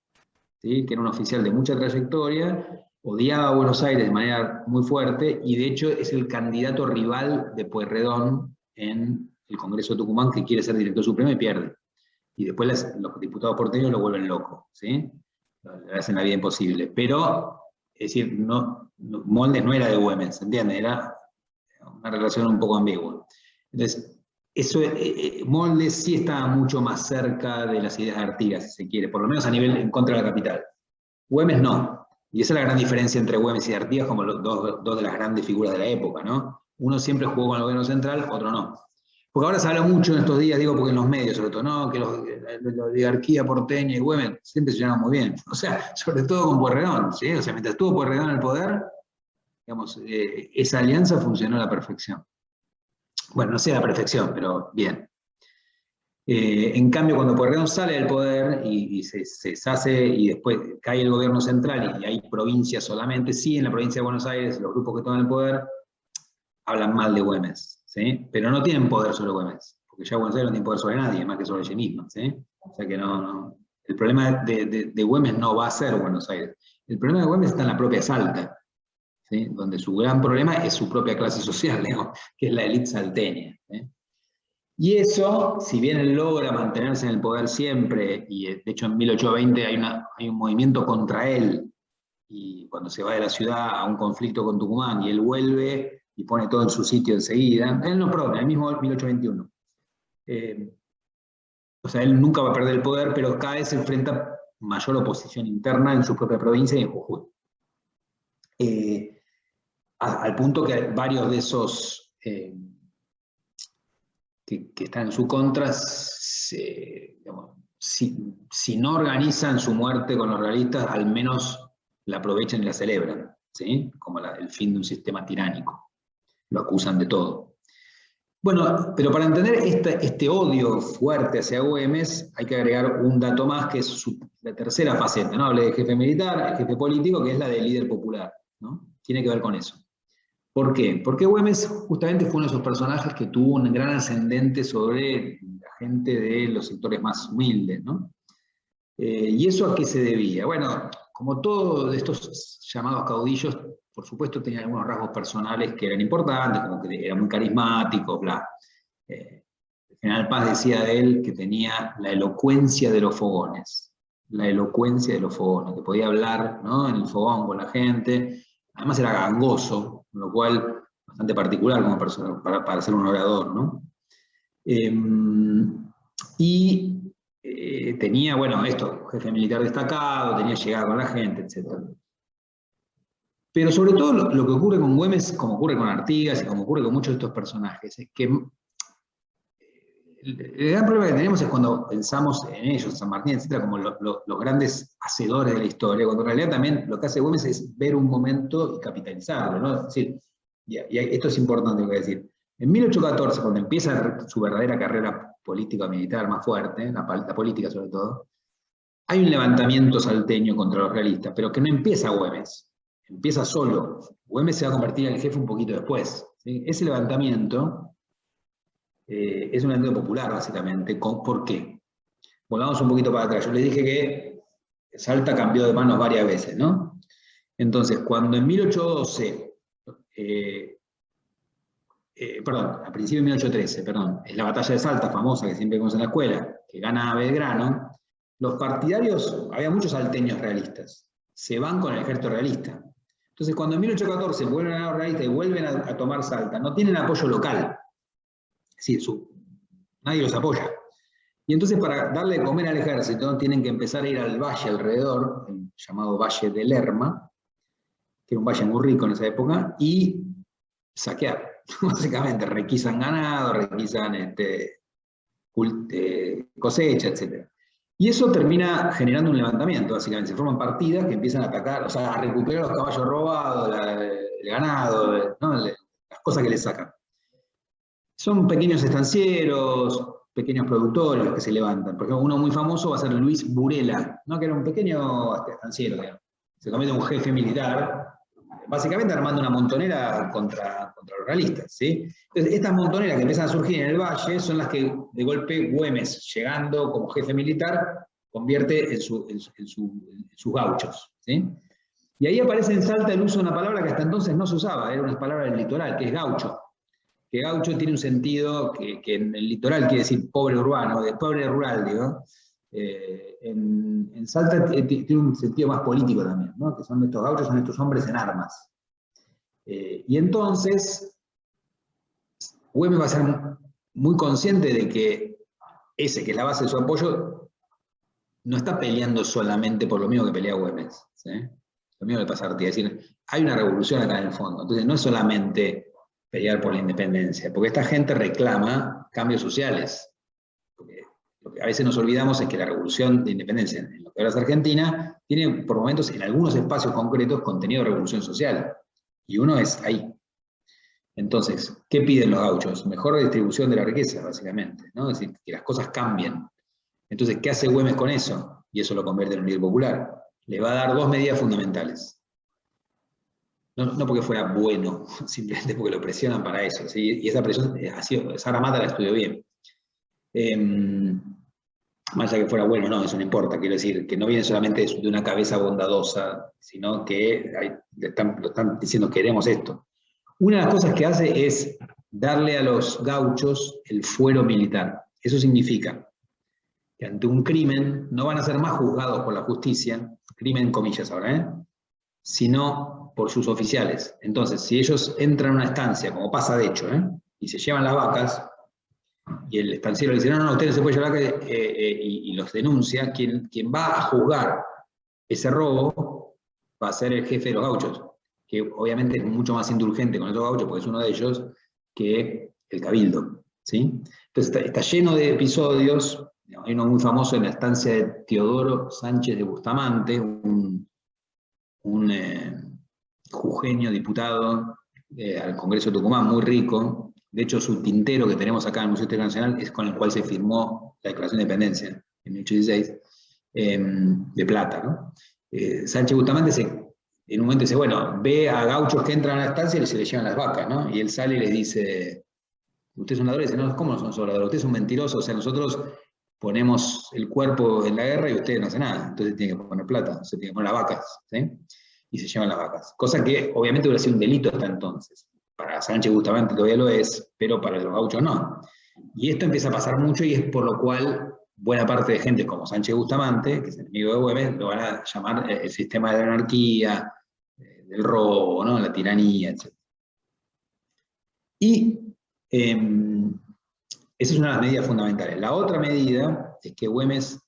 ¿sí? Que era un oficial de mucha trayectoria, odiaba a Buenos Aires de manera muy fuerte, y de hecho es el candidato rival de Pueyrredón en el Congreso de Tucumán, que quiere ser director supremo y pierde. Y después los diputados porteños lo vuelven loco, ¿sí? Le hacen la vida imposible. Pero, es decir, Moldes no era de Güemes, ¿entiendes? Era una relación un poco ambigua. Entonces, Moldes sí estaba mucho más cerca de las ideas de Artigas, si se quiere, por lo menos a nivel en contra de la capital. Güemes no. Y esa es la gran diferencia entre Güemes y Artigas como dos de las grandes figuras de la época, ¿no? Uno siempre jugó con el gobierno central, otro no. Porque ahora se habla mucho en estos días, digo, porque en los medios, sobre todo, ¿no? Que la oligarquía porteña y Güemes siempre se llevan muy bien. O sea, sobre todo con Pueyrredón, ¿sí? O sea, mientras estuvo Pueyrredón en el poder, digamos, esa alianza funcionó a la perfección. Bueno, no sé a la perfección, pero bien. En cambio, cuando Pueyrredón sale del poder y se deshace y después cae el gobierno central y hay provincias solamente, sí, en la provincia de Buenos Aires, los grupos que toman el poder hablan mal de Güemes, ¿sí? Pero no tienen poder sobre Güemes, porque ya Buenos Aires no tiene poder sobre nadie, más que sobre ella misma, ¿sí? O sea que no. El problema de Güemes no va a ser Buenos Aires. El problema de Güemes está en la propia Salta, ¿sí? Donde su gran problema es su propia clase social, digamos, que es la élite salteña, ¿sí? Y eso, si bien él logra mantenerse en el poder siempre, y de hecho en 1820 hay un movimiento contra él, y cuando se va de la ciudad a un conflicto con Tucumán, y él vuelve y pone todo en su sitio enseguida, él no, perdón, en el mismo 1821. O sea, él nunca va a perder el poder, pero cada vez se enfrenta a mayor oposición interna en su propia provincia y en Jujuy. Al punto que varios de esos que están en su contra, digamos, si no organizan su muerte con los realistas, al menos la aprovechan y la celebran, ¿sí? Como el fin de un sistema tiránico. Lo acusan de todo. Bueno, pero para entender este odio fuerte hacia Güemes, hay que agregar un dato más, que es la tercera faceta, ¿no? Hablé de jefe militar, el jefe político, que es la de líder popular, ¿no? Tiene que ver con eso. ¿Por qué? Porque Güemes justamente fue uno de esos personajes que tuvo un gran ascendente sobre la gente de los sectores más humildes, ¿no? ¿Y eso a qué se debía? Bueno, como todos estos llamados caudillos, por supuesto tenían algunos rasgos personales que eran importantes, como que era muy carismático, bla. El general Paz decía de él que tenía la elocuencia de los fogones, la elocuencia de los fogones, que podía hablar, ¿no?, en el fogón con la gente. Además era gangoso, lo cual bastante particular como persona, para ser un orador, ¿no? Y tenía, bueno, esto, jefe militar destacado, tenía llegada con la gente, etc. Pero sobre todo lo que ocurre con Güemes, como ocurre con Artigas y como ocurre con muchos de estos personajes, es que el gran problema que tenemos es cuando pensamos en ellos, San Martín, etc., como los grandes hacedores de la historia, cuando en realidad también lo que hace Güemes es ver un momento y capitalizarlo, ¿no? Es decir, y esto es importante lo que voy a decir. En 1814, cuando empieza su verdadera carrera política-militar más fuerte, la política sobre todo, hay un levantamiento salteño contra los realistas, pero que no empieza Güemes, empieza solo. Güemes se va a convertir en el jefe un poquito después, ¿sí? Ese levantamiento es un levantamiento popular, básicamente. ¿Por qué? Volvamos un poquito para atrás. Yo les dije que Salta cambió de manos varias veces, ¿no? Entonces, cuando en 1812, perdón, a principios de 1813, perdón, es la batalla de Salta, famosa, que siempre vemos en la escuela, que gana Belgrano, los partidarios, había muchos salteños realistas, se van con el ejército realista. Entonces, cuando en 1814 vuelven a los realistas y vuelven a tomar Salta, no tienen apoyo local. Es decir, nadie los apoya. Y entonces, para darle de comer al ejército, tienen que empezar a ir al valle alrededor, el llamado Valle de Lerma, que era un valle muy rico en esa época, y saquear. Básicamente, requisan ganado, requisan cosecha, etc. Y eso termina generando un levantamiento, básicamente. Se forman partidas que empiezan a atacar, o sea, a recuperar los caballos robados, el ganado, ¿no?, las cosas que les sacan. Son pequeños estancieros, pequeños productores los que se levantan. Por ejemplo, uno muy famoso va a ser Luis Burela, ¿no?, que era un pequeño estanciero, digamos. Se convierte en un jefe militar, básicamente armando una montonera contra los realistas, ¿sí? Entonces, estas montoneras que empiezan a surgir en el valle son las que, de golpe, Güemes, llegando como jefe militar, convierte en sus gauchos, ¿sí? Y ahí aparece en Salta el uso de una palabra que hasta entonces no se usaba, era una palabra del litoral, que es gaucho. Que gaucho tiene un sentido que en el litoral quiere decir pobre urbano, pobre rural, digo. En Salta tiene un sentido más político también, ¿no?, que son estos gauchos, son estos hombres en armas. Y entonces, Güemes va a ser muy consciente de que ese, que es la base de su apoyo, no está peleando solamente por lo mismo que pelea Güemes, ¿sí? Lo mismo que pasa a Artigas. Es decir, hay una revolución acá en el fondo. Entonces, no es solamente pelear por la independencia, porque esta gente reclama cambios sociales. Porque lo que a veces nos olvidamos es que la revolución de independencia, en lo que ahora es Argentina, tiene por momentos, en algunos espacios concretos, contenido de revolución social. Y uno es ahí. Entonces, ¿qué piden los gauchos? Mejor distribución de la riqueza, básicamente, ¿no? Es decir, que las cosas cambien. Entonces, ¿qué hace Güemes con eso? Y eso lo convierte en un líder popular. Le va a dar dos medidas fundamentales. No porque fuera bueno, simplemente porque lo presionan para eso, ¿sí? Y esa presión ha sido, Sara Mata la estudió bien. Más allá que fuera bueno, no, eso no importa, quiero decir, que no viene solamente de una cabeza bondadosa, sino que lo están diciendo, queremos esto. Una de las cosas que hace es darle a los gauchos el fuero militar. Eso significa que ante un crimen no van a ser más juzgados por la justicia, crimen en comillas ahora, sino por sus oficiales. Entonces, si ellos entran a una estancia, como pasa de hecho, y se llevan las vacas, y el estanciero le dice, no, usted no se puede llevar, y los denuncia, quien va a juzgar ese robo va a ser el jefe de los gauchos, que obviamente es mucho más indulgente con esos gauchos, porque es uno de ellos, que el cabildo, ¿sí? Entonces está lleno de episodios. Hay uno muy famoso en la estancia de Teodoro Sánchez de Bustamante, un jujeño diputado al Congreso de Tucumán, muy rico. De hecho, su tintero que tenemos acá en el Museo Histórico Nacional es con el cual se firmó la Declaración de Independencia en 1816, de plata, ¿no? Sánchez Bustamante en un momento dice, bueno, ve a gauchos que entran a la estancia y se les llevan las vacas, ¿no? Y él sale y les dice, ustedes son ladrones. No, ¿cómo no son ladrones? Ustedes son mentirosos, o sea, nosotros ponemos el cuerpo en la guerra y ustedes no hacen nada, entonces tienen que poner plata, se tienen que poner las vacas, ¿sí? Y se llevan las vacas. Cosa que obviamente hubiera sido un delito hasta entonces. Para Sánchez Bustamante todavía lo es, pero para los gauchos no. Y esto empieza a pasar mucho y es por lo cual buena parte de gente como Sánchez Bustamante, que es enemigo de Güemes, lo van a llamar el sistema de la anarquía, del robo, ¿no? La tiranía, etc. Y esa es una de las medidas fundamentales. La otra medida es que Güemes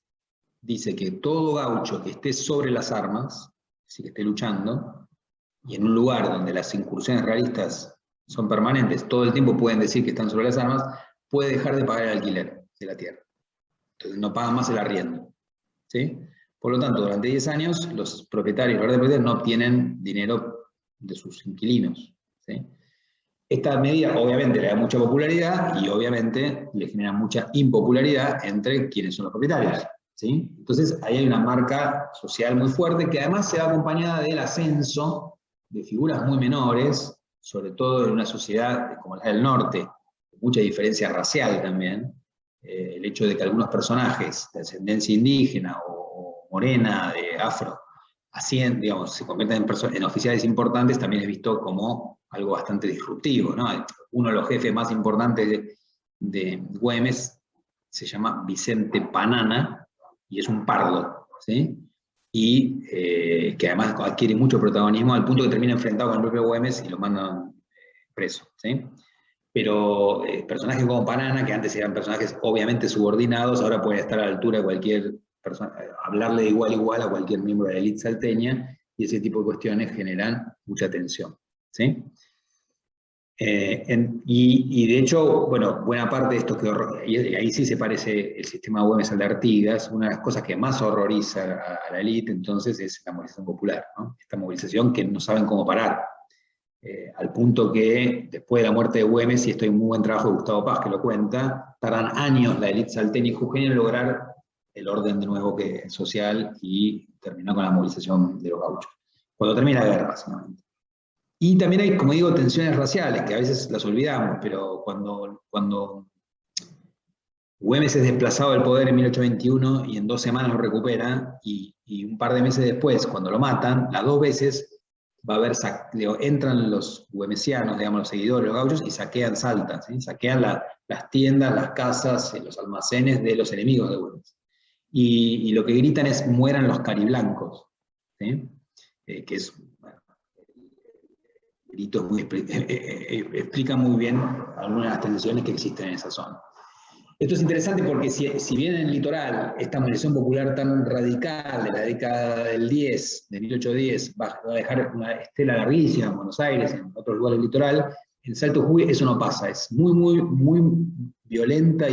dice que todo gaucho que esté sobre las armas, es decir, que esté luchando, y en un lugar donde las incursiones realistas son permanentes, todo el tiempo pueden decir que están sobre las armas, puede dejar de pagar el alquiler de la tierra. Entonces no pagan más el arriendo, ¿sí? Por lo tanto, durante 10 años, los propietarios no obtienen dinero de sus inquilinos, ¿sí? Esta medida obviamente le da mucha popularidad y obviamente le genera mucha impopularidad entre quienes son los propietarios, ¿sí? Entonces ahí hay una marca social muy fuerte que además se va acompañada del ascenso de figuras muy menores, sobre todo en una sociedad como la del norte, con mucha diferencia racial también. El hecho de que algunos personajes de ascendencia indígena o morena, de afro, digamos, se convierten en oficiales importantes, también es visto como algo bastante disruptivo, ¿no? Uno de los jefes más importantes de Güemes se llama Vicente Panana, y es un pardo, ¿sí? Y que además adquiere mucho protagonismo al punto que termina enfrentado con el propio Güemes y lo mandan preso, ¿sí? Pero personajes como Panana, que antes eran personajes obviamente subordinados, ahora pueden estar a la altura de cualquier persona, hablarle de igual a igual a cualquier miembro de la élite salteña, y ese tipo de cuestiones generan mucha tensión, ¿sí? Y de hecho, bueno, buena parte de esto y ahí sí se parece el sistema Güemes al de Artigas. Una de las cosas que más horroriza a la élite entonces es la movilización popular, ¿no? Esta movilización que no saben cómo parar. Al punto que después de la muerte de Güemes, y esto hay un muy buen trabajo de Gustavo Paz que lo cuenta, tardan años la élite salteña y jujeña en lograr el orden de nuevo social, y terminó con la movilización de los gauchos. Cuando termina la guerra, básicamente. Y también hay, como digo, tensiones raciales, que a veces las olvidamos, pero cuando Güemes es desplazado del poder en 1821 y en 2 semanas lo recupera, y un par de meses después, cuando lo matan, las 2 veces va a haber, entran los güemesianos, digamos, los seguidores, los gauchos, y saquean Salta, ¿sí? Saquean las tiendas, las casas, los almacenes de los enemigos de Güemes. Y lo que gritan es, mueran los cariblancos, ¿sí? Que es, bueno, el grito explica muy bien algunas de las tensiones que existen en esa zona. Esto es interesante porque si bien en el litoral esta movilización popular tan radical de la década del 10, de 1810, va a dejar una estela larguísima en Buenos Aires, en otros lugares del litoral, En Salto Jujuy eso no pasa, es muy, muy, muy violenta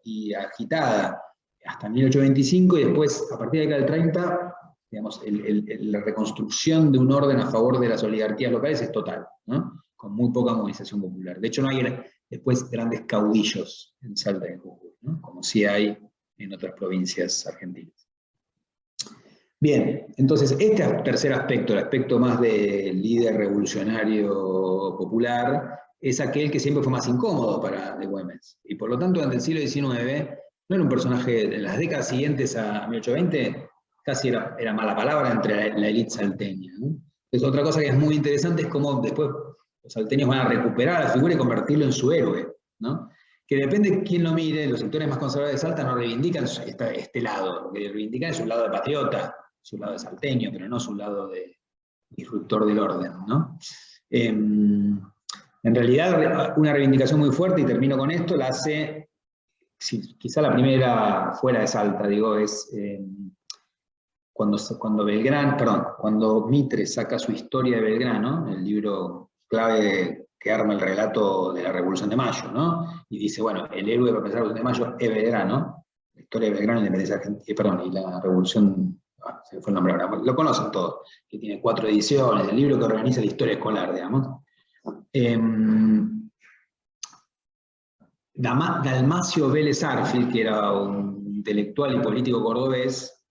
y agitada hasta 1825, y después, a partir de la década del 30, digamos, la reconstrucción de un orden a favor de las oligarquías locales es total, ¿no? Con muy poca movilización popular. De hecho, no hay después grandes caudillos en Salta y Jujuy, ¿no? Como sí hay en otras provincias argentinas. Bien, entonces este tercer aspecto, el aspecto más de líder revolucionario popular, es aquel que siempre fue más incómodo para de Güemes. Y por lo tanto, durante el siglo XIX, no era un personaje, en las décadas siguientes a 1820, casi era mala palabra entre la élite salteña, ¿no? Entonces, otra cosa que es muy interesante es cómo después los salteños van a recuperar a la figura y convertirlo en su héroe, ¿no? Que depende de quién lo mire, los sectores más conservadores de Salta no reivindican este lado, lo que reivindican es un lado de patriota, su lado de salteño, pero no su lado de disruptor del orden, ¿no? En realidad, una reivindicación muy fuerte, y termino con esto, la hace, quizá la primera fuera de Salta, digo, es cuando Mitre saca su historia de Belgrano, el libro clave que arma el relato de la Revolución de Mayo, ¿no? Y dice, bueno, el héroe para pensar la Revolución de Mayo es Belgrano, la historia de Belgrano y la independencia argentina, perdón, y la Revolución, se me fue el nombre ahora, lo conocen todos, que tiene 4 ediciones, el libro que organiza la historia escolar, digamos. Dalmacio Vélez Arfield, que era un intelectual y político cordobés,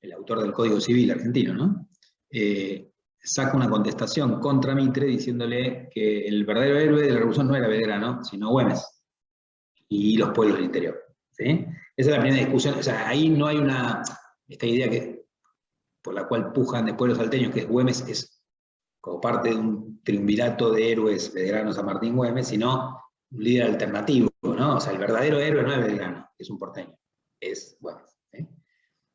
el autor del Código Civil argentino, ¿no? Saca una contestación contra Mitre diciéndole que el verdadero héroe de la revolución no era Belgrano, sino Güemes y los pueblos del interior, ¿sí? Esa es la primera discusión, o sea, ahí no hay esta idea por la cual pujan después los salteños, que Güemes es como parte de un triunvirato de héroes Belgrano, San Martín, Güemes, sino un líder alternativo, ¿no? O sea, el verdadero héroe no es Belgrano, es un porteño, es Güemes. ¿Sí?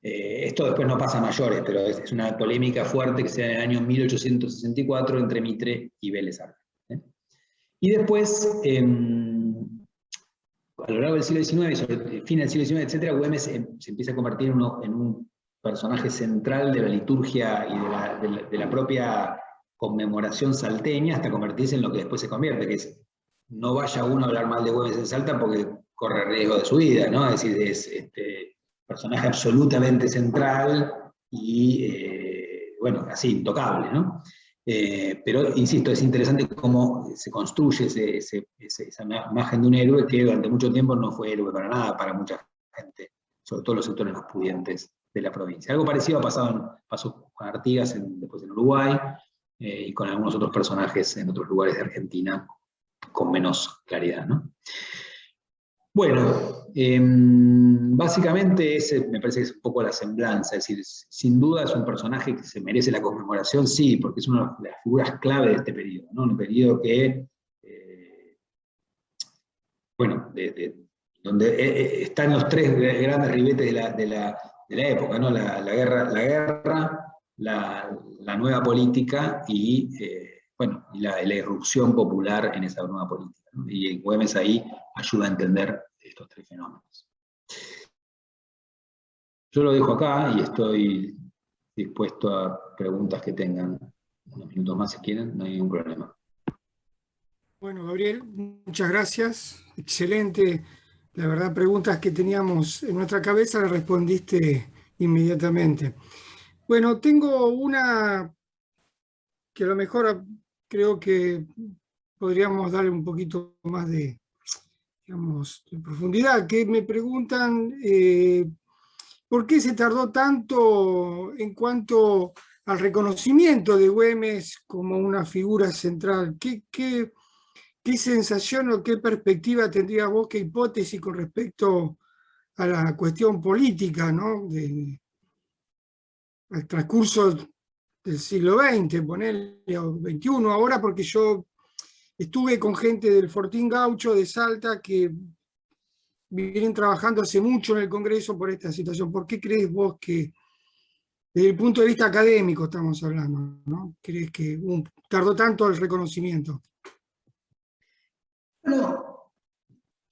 Esto después no pasa a mayores, pero es una polémica fuerte que se da en el año 1864 entre Mitre y Vélez Arfield. Y después, a lo largo del siglo XIX, y sobre el fin del siglo XIX, etc., Güemes se empieza a convertir en un personaje central de la liturgia y de la propia conmemoración salteña, hasta convertirse en lo que después se convierte, que es, no vaya uno a hablar mal de Güemes en Salta porque corre riesgo de su vida, ¿no? Es decir, es personaje absolutamente central y, bueno, así, intocable, ¿no? Pero, insisto, es interesante cómo se construye esa imagen de un héroe que durante mucho tiempo no fue héroe para nada, para mucha gente, sobre todo los sectores más pudientes de la provincia. Algo parecido pasó con Artigas después en Uruguay, y con algunos otros personajes en otros lugares de Argentina con menos claridad, ¿no? Bueno, básicamente ese me parece que es un poco la semblanza, es decir, sin duda es un personaje que se merece la conmemoración, sí, porque es una de las figuras clave de este periodo, ¿no? Un periodo que, bueno, donde están los 3 grandes ribetes de la época, ¿no? La guerra, la nueva política y, bueno, y la irrupción popular en esa nueva política, ¿no? Y Güemes ahí ayuda a entender estos 3 fenómenos. Yo lo dejo acá y estoy dispuesto a preguntas que tengan unos minutos más si quieren, no hay ningún problema. Bueno, Gabriel, muchas gracias. Excelente. La verdad, preguntas que teníamos en nuestra cabeza las respondiste inmediatamente. Bueno, tengo una que a lo mejor creo que podríamos darle un poquito más de, digamos, de profundidad, que me preguntan ¿por qué se tardó tanto en cuanto al reconocimiento de Güemes como una figura central? ¿Qué sensación o qué perspectiva tendrías vos, qué hipótesis con respecto a la cuestión política, ¿no? Al transcurso del siglo XX, ponerle, o XXI ahora, porque yo estuve con gente del Fortín Gaucho de Salta que vienen trabajando hace mucho en el Congreso por esta situación. ¿Por qué crees vos que, desde el punto de vista académico estamos hablando, ¿no? ¿Crees que tardó tanto el reconocimiento? Bueno,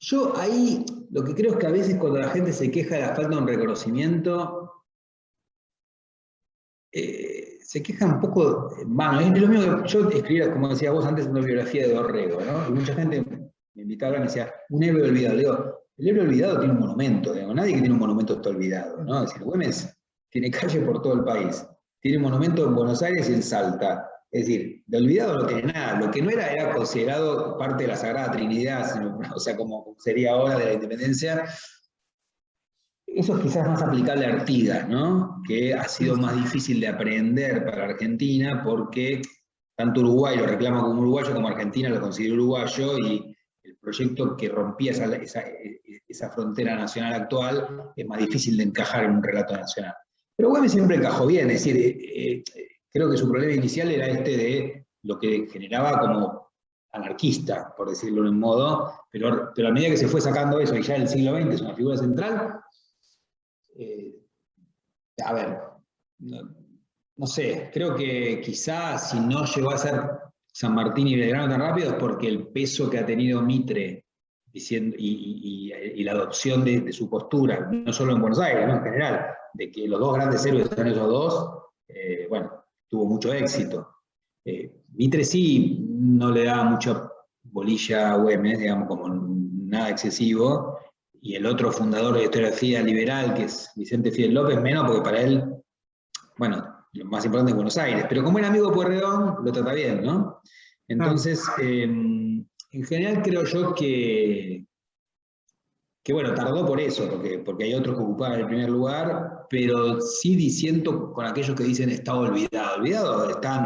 yo ahí lo que creo es que a veces cuando la gente se queja de la falta de un reconocimiento, se queja un poco en vano. Es lo mismo que yo escribía, como decía vos antes, una biografía de Dorrego, ¿no? Y mucha gente me invitaba y me decía, un héroe olvidado. Le digo, el héroe olvidado tiene un monumento, digamos, nadie que tiene un monumento está olvidado, ¿no? Es decir, Güemes tiene calle por todo el país, tiene monumento en Buenos Aires y en Salta. Es decir, de olvidado no tiene nada. Lo que no era considerado parte de la Sagrada Trinidad, sino, o sea, como sería ahora de la independencia. Eso es quizás más aplicable a Artigas, ¿no? Que ha sido más difícil de aprender para Argentina porque tanto Uruguay lo reclama como uruguayo, como Argentina lo considera uruguayo, y el proyecto que rompía esa frontera nacional actual es más difícil de encajar en un relato nacional. Pero Güemes siempre encajó bien, es decir, creo que su problema inicial era este de lo que generaba como anarquista, por decirlo de un modo, pero a medida que se fue sacando eso, y ya en el siglo XX es una figura central, a ver, no sé, creo que quizás si no llegó a ser San Martín y Belgrano tan rápido es porque el peso que ha tenido Mitre diciendo, y la adopción de su postura, no solo en Buenos Aires, ¿no? En general, de que los dos grandes héroes son esos dos, bueno, tuvo mucho éxito. Mitre sí no le daba mucha bolilla a Güemes, digamos, como nada excesivo, y el otro fundador de la historiografía liberal, que es Vicente Fidel López, menos, porque para él, bueno, lo más importante es Buenos Aires, pero como era amigo de Pueyrredón, lo trata bien, ¿no? Entonces, en general creo yo que bueno, tardó por eso, porque hay otros que ocupaban el primer lugar, pero sí diciendo con aquellos que dicen está olvidado. Olvidado están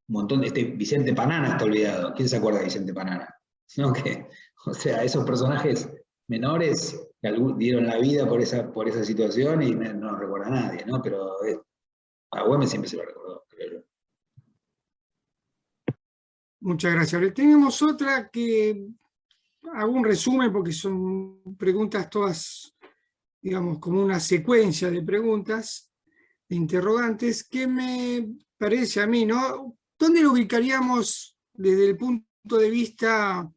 un montón de... Vicente Panana está olvidado. ¿Quién se acuerda de Vicente Panana? ¿No? O sea, esos personajes menores que dieron la vida por esa situación y no lo recuerda a nadie, ¿no? Pero a Güemes siempre se lo recordó, creo yo. Muchas gracias. Le tenemos otra que hago un resumen porque son preguntas todas, digamos, como una secuencia de preguntas, de interrogantes, que me parece a mí, ¿no? ¿Dónde lo ubicaríamos desde el punto de vista,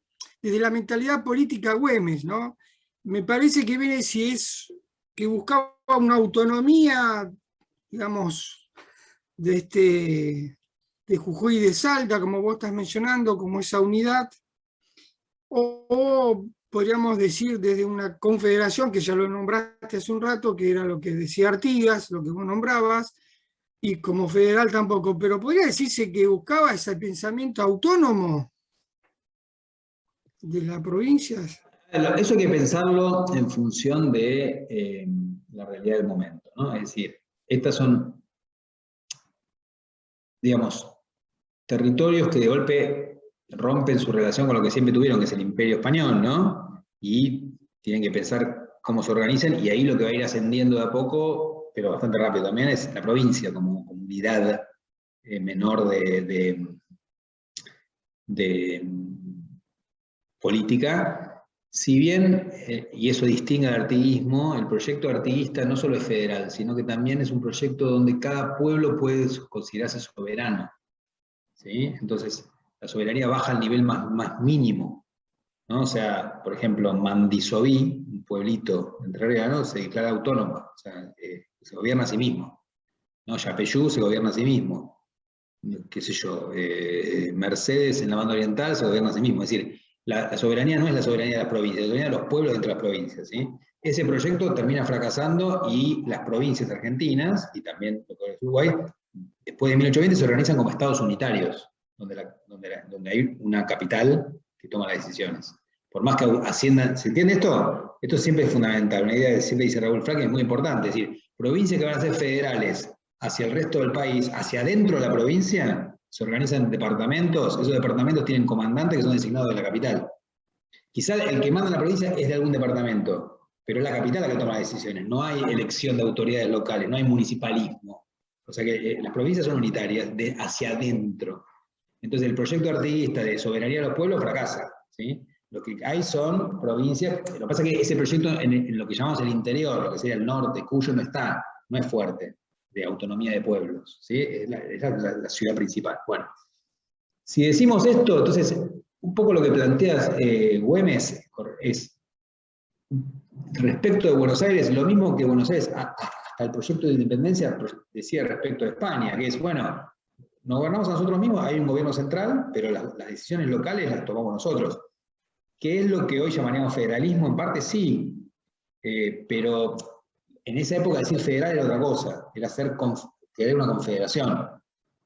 desde la mentalidad política Güemes, ¿no? Me parece que viene si es que buscaba una autonomía, digamos, de Jujuy y de Salta, como vos estás mencionando, como esa unidad, o podríamos decir desde una confederación, que ya lo nombraste hace un rato, que era lo que decía Artigas, lo que vos nombrabas, y como federal tampoco, pero podría decirse que buscaba ese pensamiento autónomo de las provincias. Eso hay que pensarlo en función de la realidad del momento, ¿no? Es decir, estas son, digamos, territorios que de golpe rompen su relación con lo que siempre tuvieron, que es el Imperio Español, ¿no? Y tienen que pensar cómo se organizan, y ahí lo que va a ir ascendiendo de a poco, pero bastante rápido también, es la provincia como unidad menor de política. Si bien, y eso distingue al artiguismo, el proyecto artiguista no solo es federal, sino que también es un proyecto donde cada pueblo puede considerarse soberano, ¿sí? Entonces, la soberanía baja al nivel más mínimo, ¿no? O sea, por ejemplo, Mandisoví, un pueblito entrerriano, se declara autónomo, o sea, se gobierna a sí mismo, ¿no? Yapeyú se gobierna a sí mismo, qué sé yo, Mercedes en la banda oriental se gobierna a sí mismo, es decir, la soberanía no es la soberanía de las provincias, la soberanía de los pueblos dentro de las provincias, ¿sí? Ese proyecto termina fracasando y las provincias argentinas, y también lo que es Uruguay, después de 1820 se organizan como estados unitarios, donde hay una capital que toma las decisiones. Por más que asciendan, ¿se entiende esto? Esto siempre es fundamental, una idea que siempre dice Raúl Frac, es muy importante, es decir, provincias que van a ser federales hacia el resto del país, hacia adentro de la provincia, se organizan en departamentos, esos departamentos tienen comandantes que son designados de la capital. Quizá el que manda en la provincia es de algún departamento, pero es la capital la que toma las decisiones, no hay elección de autoridades locales, no hay municipalismo. O sea que las provincias son unitarias hacia adentro. Entonces el proyecto artiguista de soberanía de los pueblos fracasa, ¿sí? Lo que hay son provincias, lo que pasa es que ese proyecto en lo que llamamos el interior, lo que sería el norte, Cuyo, no es fuerte, de autonomía de pueblos, ¿sí? Es la ciudad principal. Bueno, si decimos esto, entonces un poco lo que planteas, Güemes, es respecto de Buenos Aires, lo mismo que Buenos Aires hasta el proyecto de independencia decía respecto a España, que es, bueno, nos gobernamos a nosotros mismos, hay un gobierno central, pero las decisiones locales las tomamos nosotros. ¿Qué es lo que hoy llamaríamos federalismo? En parte sí, pero en esa época decir federal era otra cosa, era querer una confederación,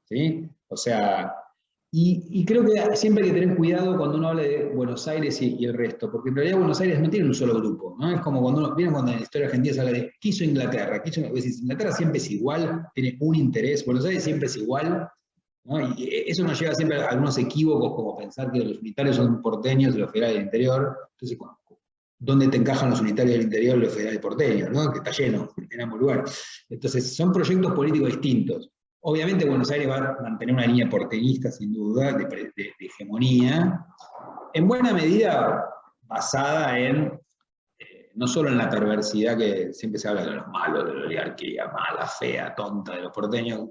¿sí? O sea, y creo que siempre hay que tener cuidado cuando uno habla de Buenos Aires y el resto, porque en realidad Buenos Aires no tiene un solo grupo, ¿no? Es como cuando ¿vieron cuando en la historia argentina se habla de ¿qué hizo Inglaterra? Inglaterra siempre es igual, tiene un interés, Buenos Aires siempre es igual, ¿no? Y eso nos lleva siempre a algunos equívocos, como pensar que los unitarios son porteños y los federales del interior. Entonces, ¿dónde te encajan los unitarios del interior y los federales porteños? ¿No? Que está lleno en ambos lugares. Entonces, son proyectos políticos distintos. Obviamente Buenos Aires va a mantener una línea porteñista, sin duda, de hegemonía, en buena medida basada en, no solo en la perversidad que siempre se habla de los malos, de la oligarquía mala, fea, tonta de los porteños,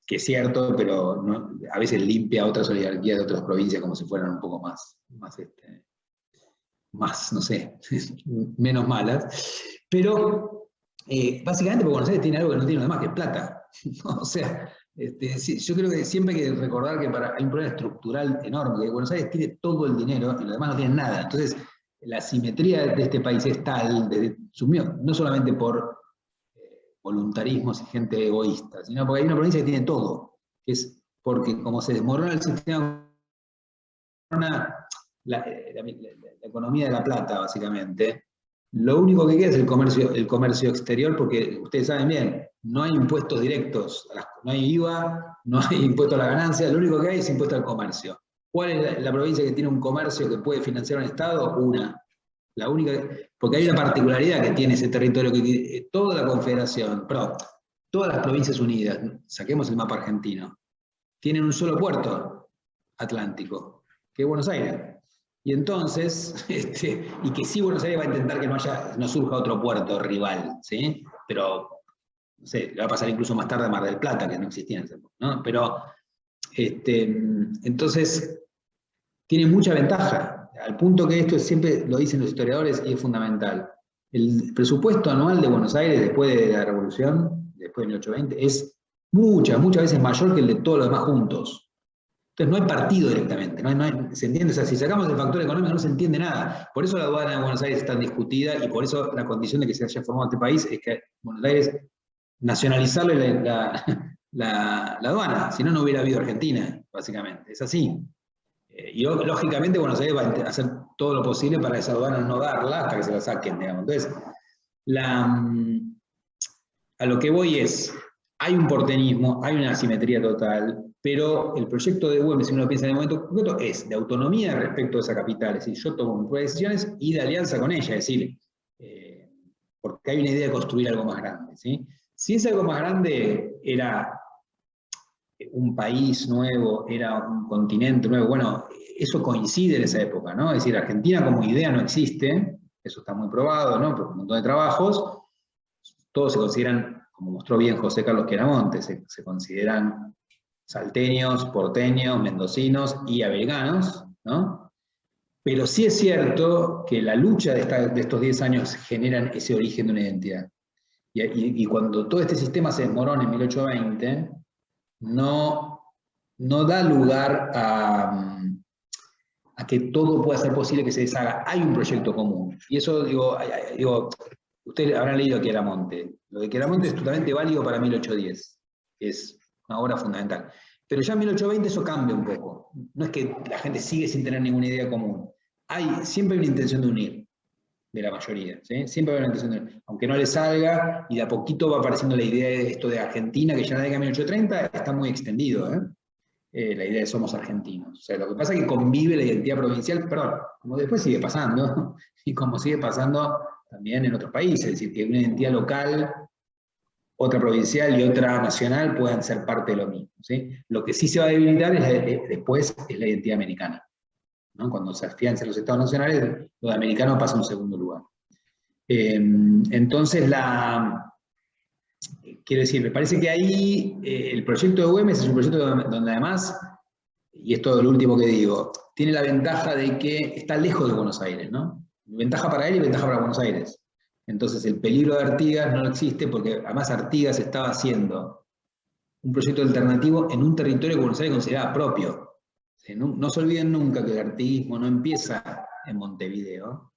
que es cierto, pero no, a veces limpia otras oligarquías de otras provincias como si fueran un poco más, no sé, menos malas. Pero básicamente porque Buenos Aires tiene algo que no tiene lo demás, que es plata. O sea, sí, yo creo que siempre hay que recordar que hay un problema estructural enorme, que Buenos Aires tiene todo el dinero y los demás no tienen nada. Entonces, la simetría de este país es tal, no solamente por voluntarismos y gente egoísta, sino porque hay una provincia que tiene todo, que es porque como se desmorona el sistema, la economía de la plata, básicamente, lo único que queda es el comercio exterior, porque ustedes saben bien, no hay impuestos directos, no hay IVA, no hay impuesto a la ganancia, lo único que hay es impuesto al comercio. ¿Cuál es la provincia que tiene un comercio que puede financiar un Estado? Una. La única, porque hay una particularidad que tiene ese territorio, que toda la confederación, perdón, todas las provincias unidas, saquemos el mapa argentino, tienen un solo puerto atlántico, que es Buenos Aires. Y entonces, y que sí Buenos Aires va a intentar que no surja otro puerto rival, ¿sí? Pero, no sé, le va a pasar incluso más tarde a Mar del Plata, que no existía en ese momento, ¿no? Pero, entonces, tiene mucha ventaja, al punto que esto siempre lo dicen los historiadores y es fundamental. El presupuesto anual de Buenos Aires después de la Revolución, después de 1820, es muchas veces mayor que el de todos los demás juntos. Entonces no hay partido directamente, ¿se entiende? O sea, si sacamos el factor económico no se entiende nada. Por eso la aduana de Buenos Aires es tan discutida y por eso la condición de que se haya formado este país es que Buenos Aires nacionalizarle la aduana, si no, no hubiera habido Argentina, básicamente. Es así. Y lógicamente Buenos Aires va a hacer todo lo posible para esa aduana no darla hasta que se la saquen, digamos. Entonces, a lo que voy es, hay un porteñismo, hay una asimetría total, pero el proyecto de Güemes, si uno lo piensa en el momento concreto, es de autonomía respecto a esa capital, es decir, yo tomo mis propias decisiones y de alianza con ella, es decir, porque hay una idea de construir algo más grande, ¿sí? Si ese algo más grande era un país nuevo, era un continente nuevo, bueno, eso coincide en esa época, ¿no? Es decir, Argentina como idea no existe, eso está muy probado, ¿no? Por un montón de trabajos, todos se consideran, como mostró bien José Carlos Queramonte, se consideran salteños, porteños, mendocinos y americanos, ¿no? Pero sí es cierto que la lucha de estos 10 años generan ese origen de una identidad. Y cuando todo este sistema se desmorona en 1820, no da lugar a que todo pueda ser posible que se deshaga. Hay un proyecto común. Y eso, digo, ustedes habrán leído a Queramonte. Lo de Queramonte es totalmente válido para 1810. Es una obra fundamental. Pero ya en 1820 eso cambia un poco. No es que la gente sigue sin tener ninguna idea común. Siempre hay una intención de unir, de la mayoría, ¿sí? Siempre hay una intención de unir. Aunque no le salga, y de a poquito va apareciendo la idea de esto de Argentina, que ya en la década de 1830 está muy extendido, ¿eh? La idea de somos argentinos. O sea, lo que pasa es que convive la identidad provincial, perdón, como después sigue pasando, y como sigue pasando también en otros países, es decir, que una identidad local, otra provincial y otra nacional puedan ser parte de lo mismo, ¿sí? Lo que sí se va a debilitar después es la identidad americana, ¿no? Cuando se afiancen los estados nacionales, lo de americano pasa a un segundo lugar. Entonces, quiero decir, me parece que ahí el proyecto de Güemes es un proyecto donde además, y es todo lo último que digo, tiene la ventaja de que está lejos de Buenos Aires, ¿no? Ventaja para él y ventaja para Buenos Aires. Entonces el peligro de Artigas no existe porque además Artigas estaba haciendo un proyecto alternativo en un territorio que Buenos Aires consideraba propio. No se olviden nunca que el artiguismo no empieza en Montevideo,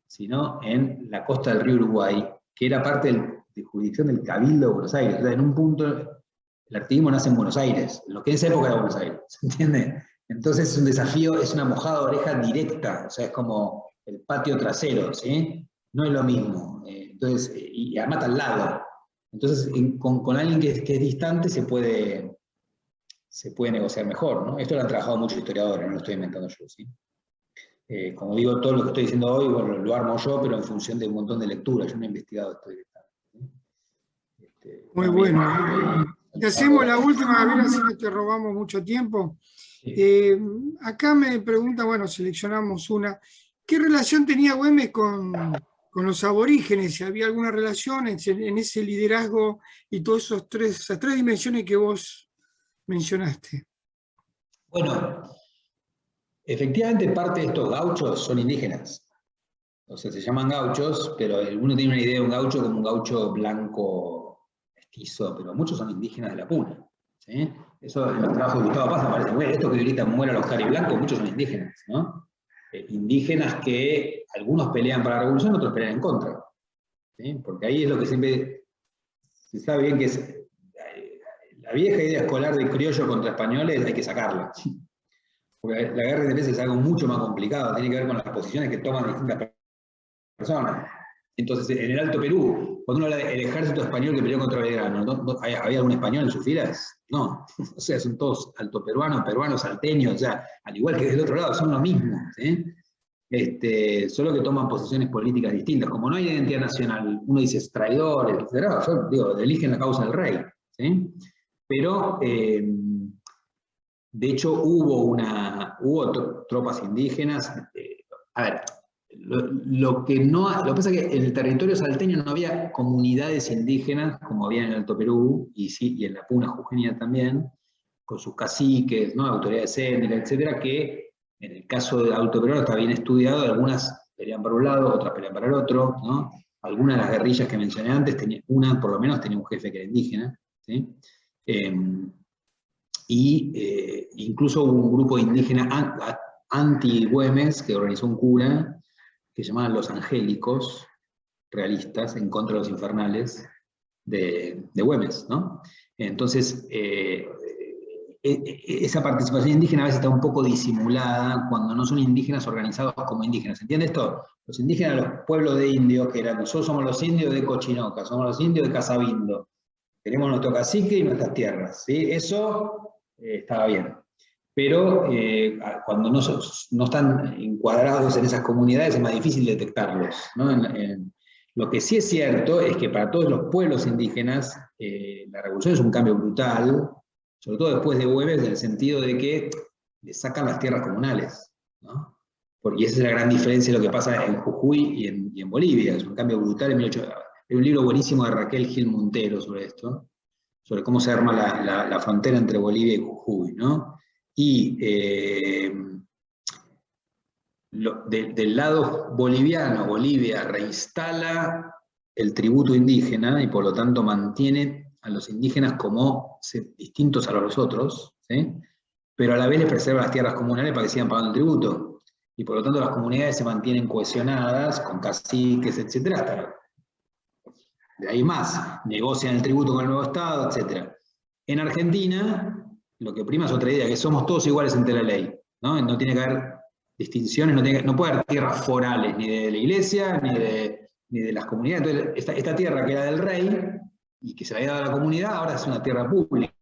sino en la costa del río Uruguay, que era parte de jurisdicción del Cabildo de Buenos Aires. O sea, en un punto el artiguismo nace en Buenos Aires, lo que en esa época era Buenos Aires, ¿se entiende? Entonces es un desafío, es una mojada de oreja directa, o sea, es como el patio trasero, ¿sí? No es lo mismo. Entonces, y además al lado. Entonces, con alguien que es distante se puede negociar mejor, ¿no? Esto lo han trabajado muchos historiadores, no lo estoy inventando yo, ¿sí? Como digo, todo lo que estoy diciendo hoy, bueno, lo armo yo, pero en función de un montón de lecturas. Yo no he investigado esto directamente. Muy bueno. Te hacemos la última, a ver si no te robamos mucho tiempo. Sí. Acá me pregunta, bueno, seleccionamos una. ¿Qué relación tenía Güemes con los aborígenes? ¿Había alguna relación en ese liderazgo y todas esas tres dimensiones que vos mencionaste? Bueno, efectivamente parte de estos gauchos son indígenas. O sea, se llaman gauchos, pero uno tiene una idea de un gaucho como un gaucho blanco mestizo, pero muchos son indígenas de la Puna. ¿Sí? Eso en los trabajos de Gustavo Paz aparece, bueno, esto que gritan muera los cariblancos, muchos son indígenas, ¿no? Indígenas que algunos pelean para la revolución, otros pelean en contra. ¿Sí? Porque ahí es lo que siempre se sabe bien que es la vieja idea escolar de criollo contra españoles hay que sacarla. Porque la guerra de independencia es algo mucho más complicado, tiene que ver con las posiciones que toman distintas personas. Entonces, en el Alto Perú, cuando uno habla del ejército español que peleó contra Belgrano, ¿había algún español en sus filas? No. O sea, son todos altoperuanos, peruanos, salteños, o sea, al igual que del otro lado, son lo mismo. ¿Sí? Solo que toman posiciones políticas distintas. Como no hay identidad nacional, uno dice es traidor, etc. Yo digo, eligen la causa del rey. ¿Sí? Pero, de hecho, hubo tropas indígenas. A ver, lo que pasa es que en el territorio salteño no había comunidades indígenas como había en el Alto Perú y en la Puna Jujeña también, con sus caciques, ¿no? Autoridades étnicas, etcétera, que en el caso del Alto Perú está bien estudiado, algunas pelean para un lado, otras pelean para el otro, ¿no? Algunas de las guerrillas que mencioné antes, una por lo menos tenía un jefe que era indígena, ¿sí? Incluso hubo un grupo indígena anti-Güemes que organizó un cura que se llamaban los angélicos realistas en contra de los infernales de Güemes, ¿no? Entonces, esa participación indígena a veces está un poco disimulada cuando no son indígenas organizados como indígenas. ¿Entiende esto? Los indígenas, los pueblos de indios, que eran, nosotros somos los indios de Cochinoca, somos los indios de Casabindo, tenemos nuestro cacique y nuestras tierras, ¿sí? Eso estaba bien. Pero cuando no están encuadrados en esas comunidades es más difícil detectarlos, ¿no? Lo que sí es cierto es que para todos los pueblos indígenas la revolución es un cambio brutal, sobre todo después de Güemes, en el sentido de que le sacan las tierras comunales, ¿no? Porque esa es la gran diferencia de lo que pasa en Jujuy y en Bolivia, es un cambio brutal en 1800. Hay un libro buenísimo de Raquel Gil Montero sobre esto, sobre cómo se arma la frontera entre Bolivia y Jujuy, ¿no? Y del lado boliviano, Bolivia reinstala el tributo indígena y por lo tanto mantiene a los indígenas como distintos a los otros, ¿sí? Pero a la vez les preserva las tierras comunales para que sigan pagando el tributo. Y por lo tanto las comunidades se mantienen cohesionadas, con caciques, etcétera, hasta de ahí más, negocian el tributo con el nuevo Estado, etc. En Argentina, lo que prima es otra idea, que somos todos iguales ante la ley, ¿no? No tiene que haber distinciones, no puede haber tierras forales, ni de la iglesia, ni de las comunidades. Entonces, esta tierra que era del rey, y que se la había dado a la comunidad, ahora es una tierra pública.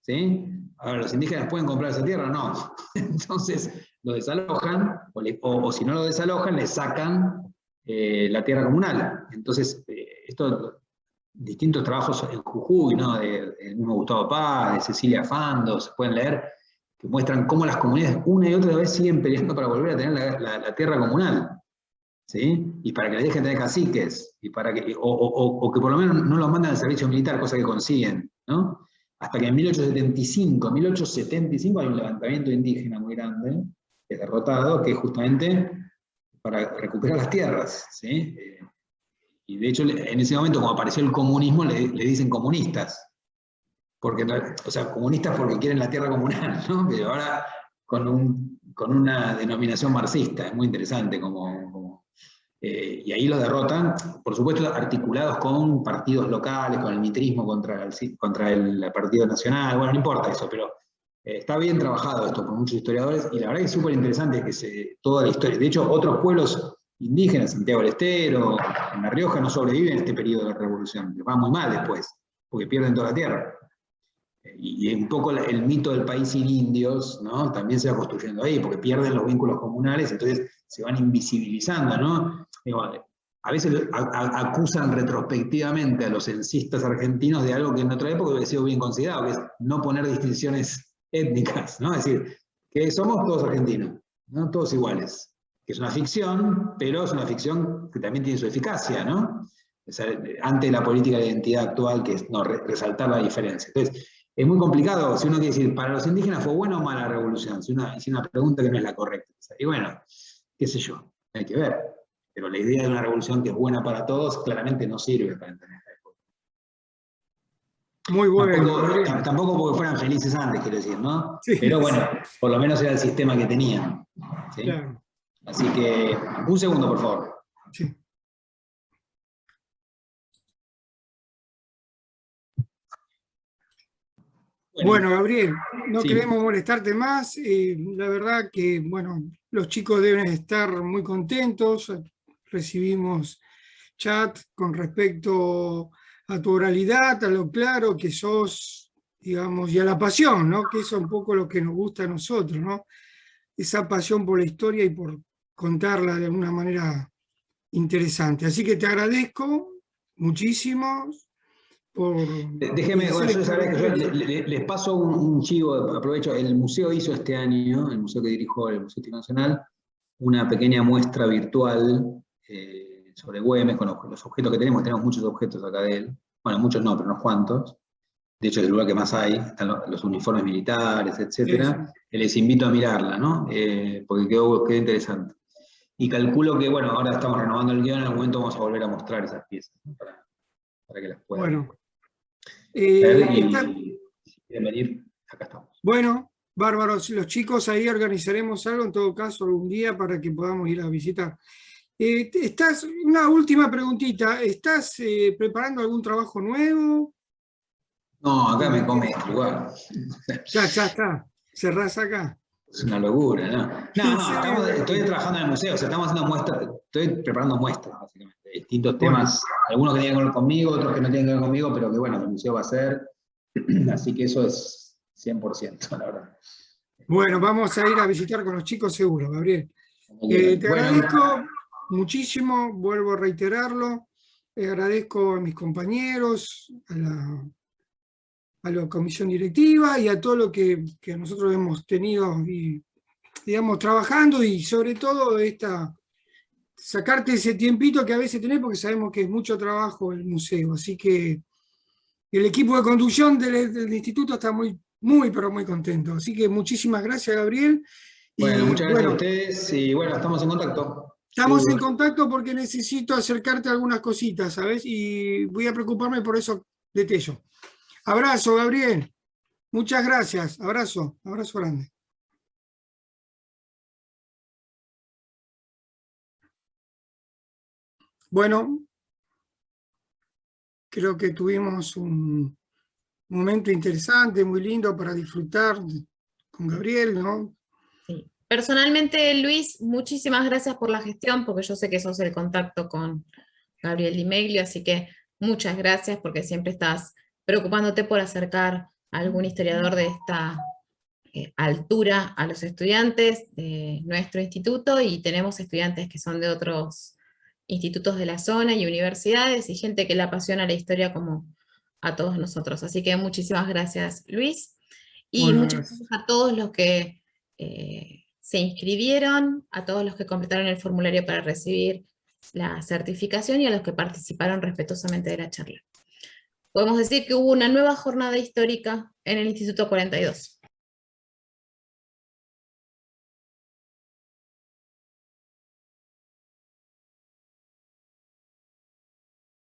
¿Sí? Ahora, ¿los indígenas pueden comprar esa tierra? No. Entonces, lo desalojan, o si no lo desalojan, le sacan la tierra comunal. Entonces, distintos trabajos en Jujuy, ¿no? del mismo Gustavo Paz, de Cecilia Fando, se pueden leer, que muestran cómo las comunidades una y otra vez siguen peleando para volver a tener la tierra comunal. ¿Sí? Y para que les dejen tener caciques, y para que, o que por lo menos no los mandan al servicio militar, cosa que consiguen, ¿no? Hasta que en 1875 hay un levantamiento indígena muy grande, que es derrotado, que justamente para recuperar las tierras, ¿sí? Y de hecho, en ese momento, como apareció el comunismo, le dicen comunistas. Porque, o sea, comunistas porque quieren la tierra comunal, ¿no? Pero ahora con una denominación marxista, es muy interesante y ahí los derrotan, por supuesto articulados con partidos locales, con el mitrismo contra el Partido Nacional, bueno, no importa eso, pero está bien trabajado esto por muchos historiadores, y la verdad que es súper interesante toda la historia. De hecho, otros pueblos indígenas, Santiago del Estero, en La Rioja, no sobreviven en este periodo de la revolución, les va muy mal después, porque pierden toda la tierra. Y un poco el mito del país sin indios, ¿no? También se va construyendo ahí, porque pierden los vínculos comunales, entonces se van invisibilizando, ¿no? A veces acusan retrospectivamente a los censistas argentinos de algo que en otra época hubiera sido bien considerado, que es no poner distinciones étnicas, ¿no? Es decir, que somos todos argentinos, ¿no? Todos iguales. Que es una ficción, pero es una ficción que también tiene su eficacia, ¿no? O sea, ante la política de identidad actual, que es no, resaltar la diferencia. Entonces, es muy complicado, si uno quiere decir, para los indígenas fue buena o mala la revolución, si una pregunta que no es la correcta. Y bueno, qué sé yo, hay que ver. Pero la idea de una revolución que es buena para todos claramente no sirve para entender esta época. Muy bueno. Tampoco porque fueran felices antes, quiero decir, ¿no? Sí, Pero bueno, por lo menos era el sistema que tenían. ¿Sí? claro. Así que, un segundo, por favor. Sí. Bueno, Gabriel, no sí. queremos molestarte más. La verdad que, bueno, los chicos deben estar muy contentos. Recibimos chat con respecto a tu oralidad, a lo claro que sos, digamos, y a la pasión, ¿no? Que eso es un poco lo que nos gusta a nosotros, ¿no? Esa pasión por la historia y por contarla de una manera interesante. Así que te agradezco muchísimo. Déjeme, bueno, yo les paso un chivo, aprovecho, el museo hizo este año, el museo que dirijo, el Museo Internacional, una pequeña muestra virtual sobre Güemes, con los objetos que tenemos muchos objetos acá de él, bueno, muchos no, pero unos cuantos, de hecho es el lugar que más hay, están los uniformes militares, etcétera, Sí. les invito a mirarla, ¿no? Porque quedó interesante. Y calculo que, bueno, ahora estamos renovando el guión, en algún momento vamos a volver a mostrar esas piezas, ¿no? para que las puedan Bueno. ver y si quieren venir, acá estamos. Bueno, bárbaros, los chicos ahí organizaremos algo en todo caso algún día para que podamos ir a visitar. Una última preguntita, ¿estás preparando algún trabajo nuevo? No, acá me come este lugar. Ya está, cerrás acá. Es una locura, ¿no? No, estoy trabajando en el museo, o sea, estamos haciendo muestras, estoy preparando muestras, básicamente, de distintos temas, algunos que tienen que ver conmigo, otros que no tienen que ver conmigo, pero que bueno, el museo va a ser, así que eso es 100%, la verdad. Bueno, vamos a ir a visitar con los chicos seguro, Gabriel. Te agradezco muchísimo, vuelvo a reiterarlo, agradezco a mis compañeros, a la comisión directiva y a todo lo que nosotros hemos tenido, y, digamos, trabajando, y sobre todo sacarte ese tiempito que a veces tenés, porque sabemos que es mucho trabajo el museo. Así que el equipo de conducción del instituto está muy, pero muy contento. Así que muchísimas gracias, Gabriel. Bueno, muchas gracias a ustedes y bueno, estamos en contacto. Estamos en contacto porque necesito acercarte a algunas cositas, ¿sabes? Y voy a preocuparme por eso de Tello. Abrazo, Gabriel. Muchas gracias. Abrazo grande. Bueno, creo que tuvimos un momento interesante, muy lindo para disfrutar con Gabriel, ¿no? Sí. Personalmente, Luis, muchísimas gracias por la gestión, porque yo sé que sos el contacto con Gabriel Di Meglio, así que muchas gracias porque siempre estás preocupándote por acercar a algún historiador de esta altura a los estudiantes de nuestro instituto, y tenemos estudiantes que son de otros institutos de la zona y universidades, y gente que le apasiona la historia como a todos nosotros. Así que muchísimas gracias, Luis, y Bueno, muchas gracias a todos los que se inscribieron, a todos los que completaron el formulario para recibir la certificación y a los que participaron respetuosamente de la charla. Podemos decir que hubo una nueva jornada histórica en el Instituto 42.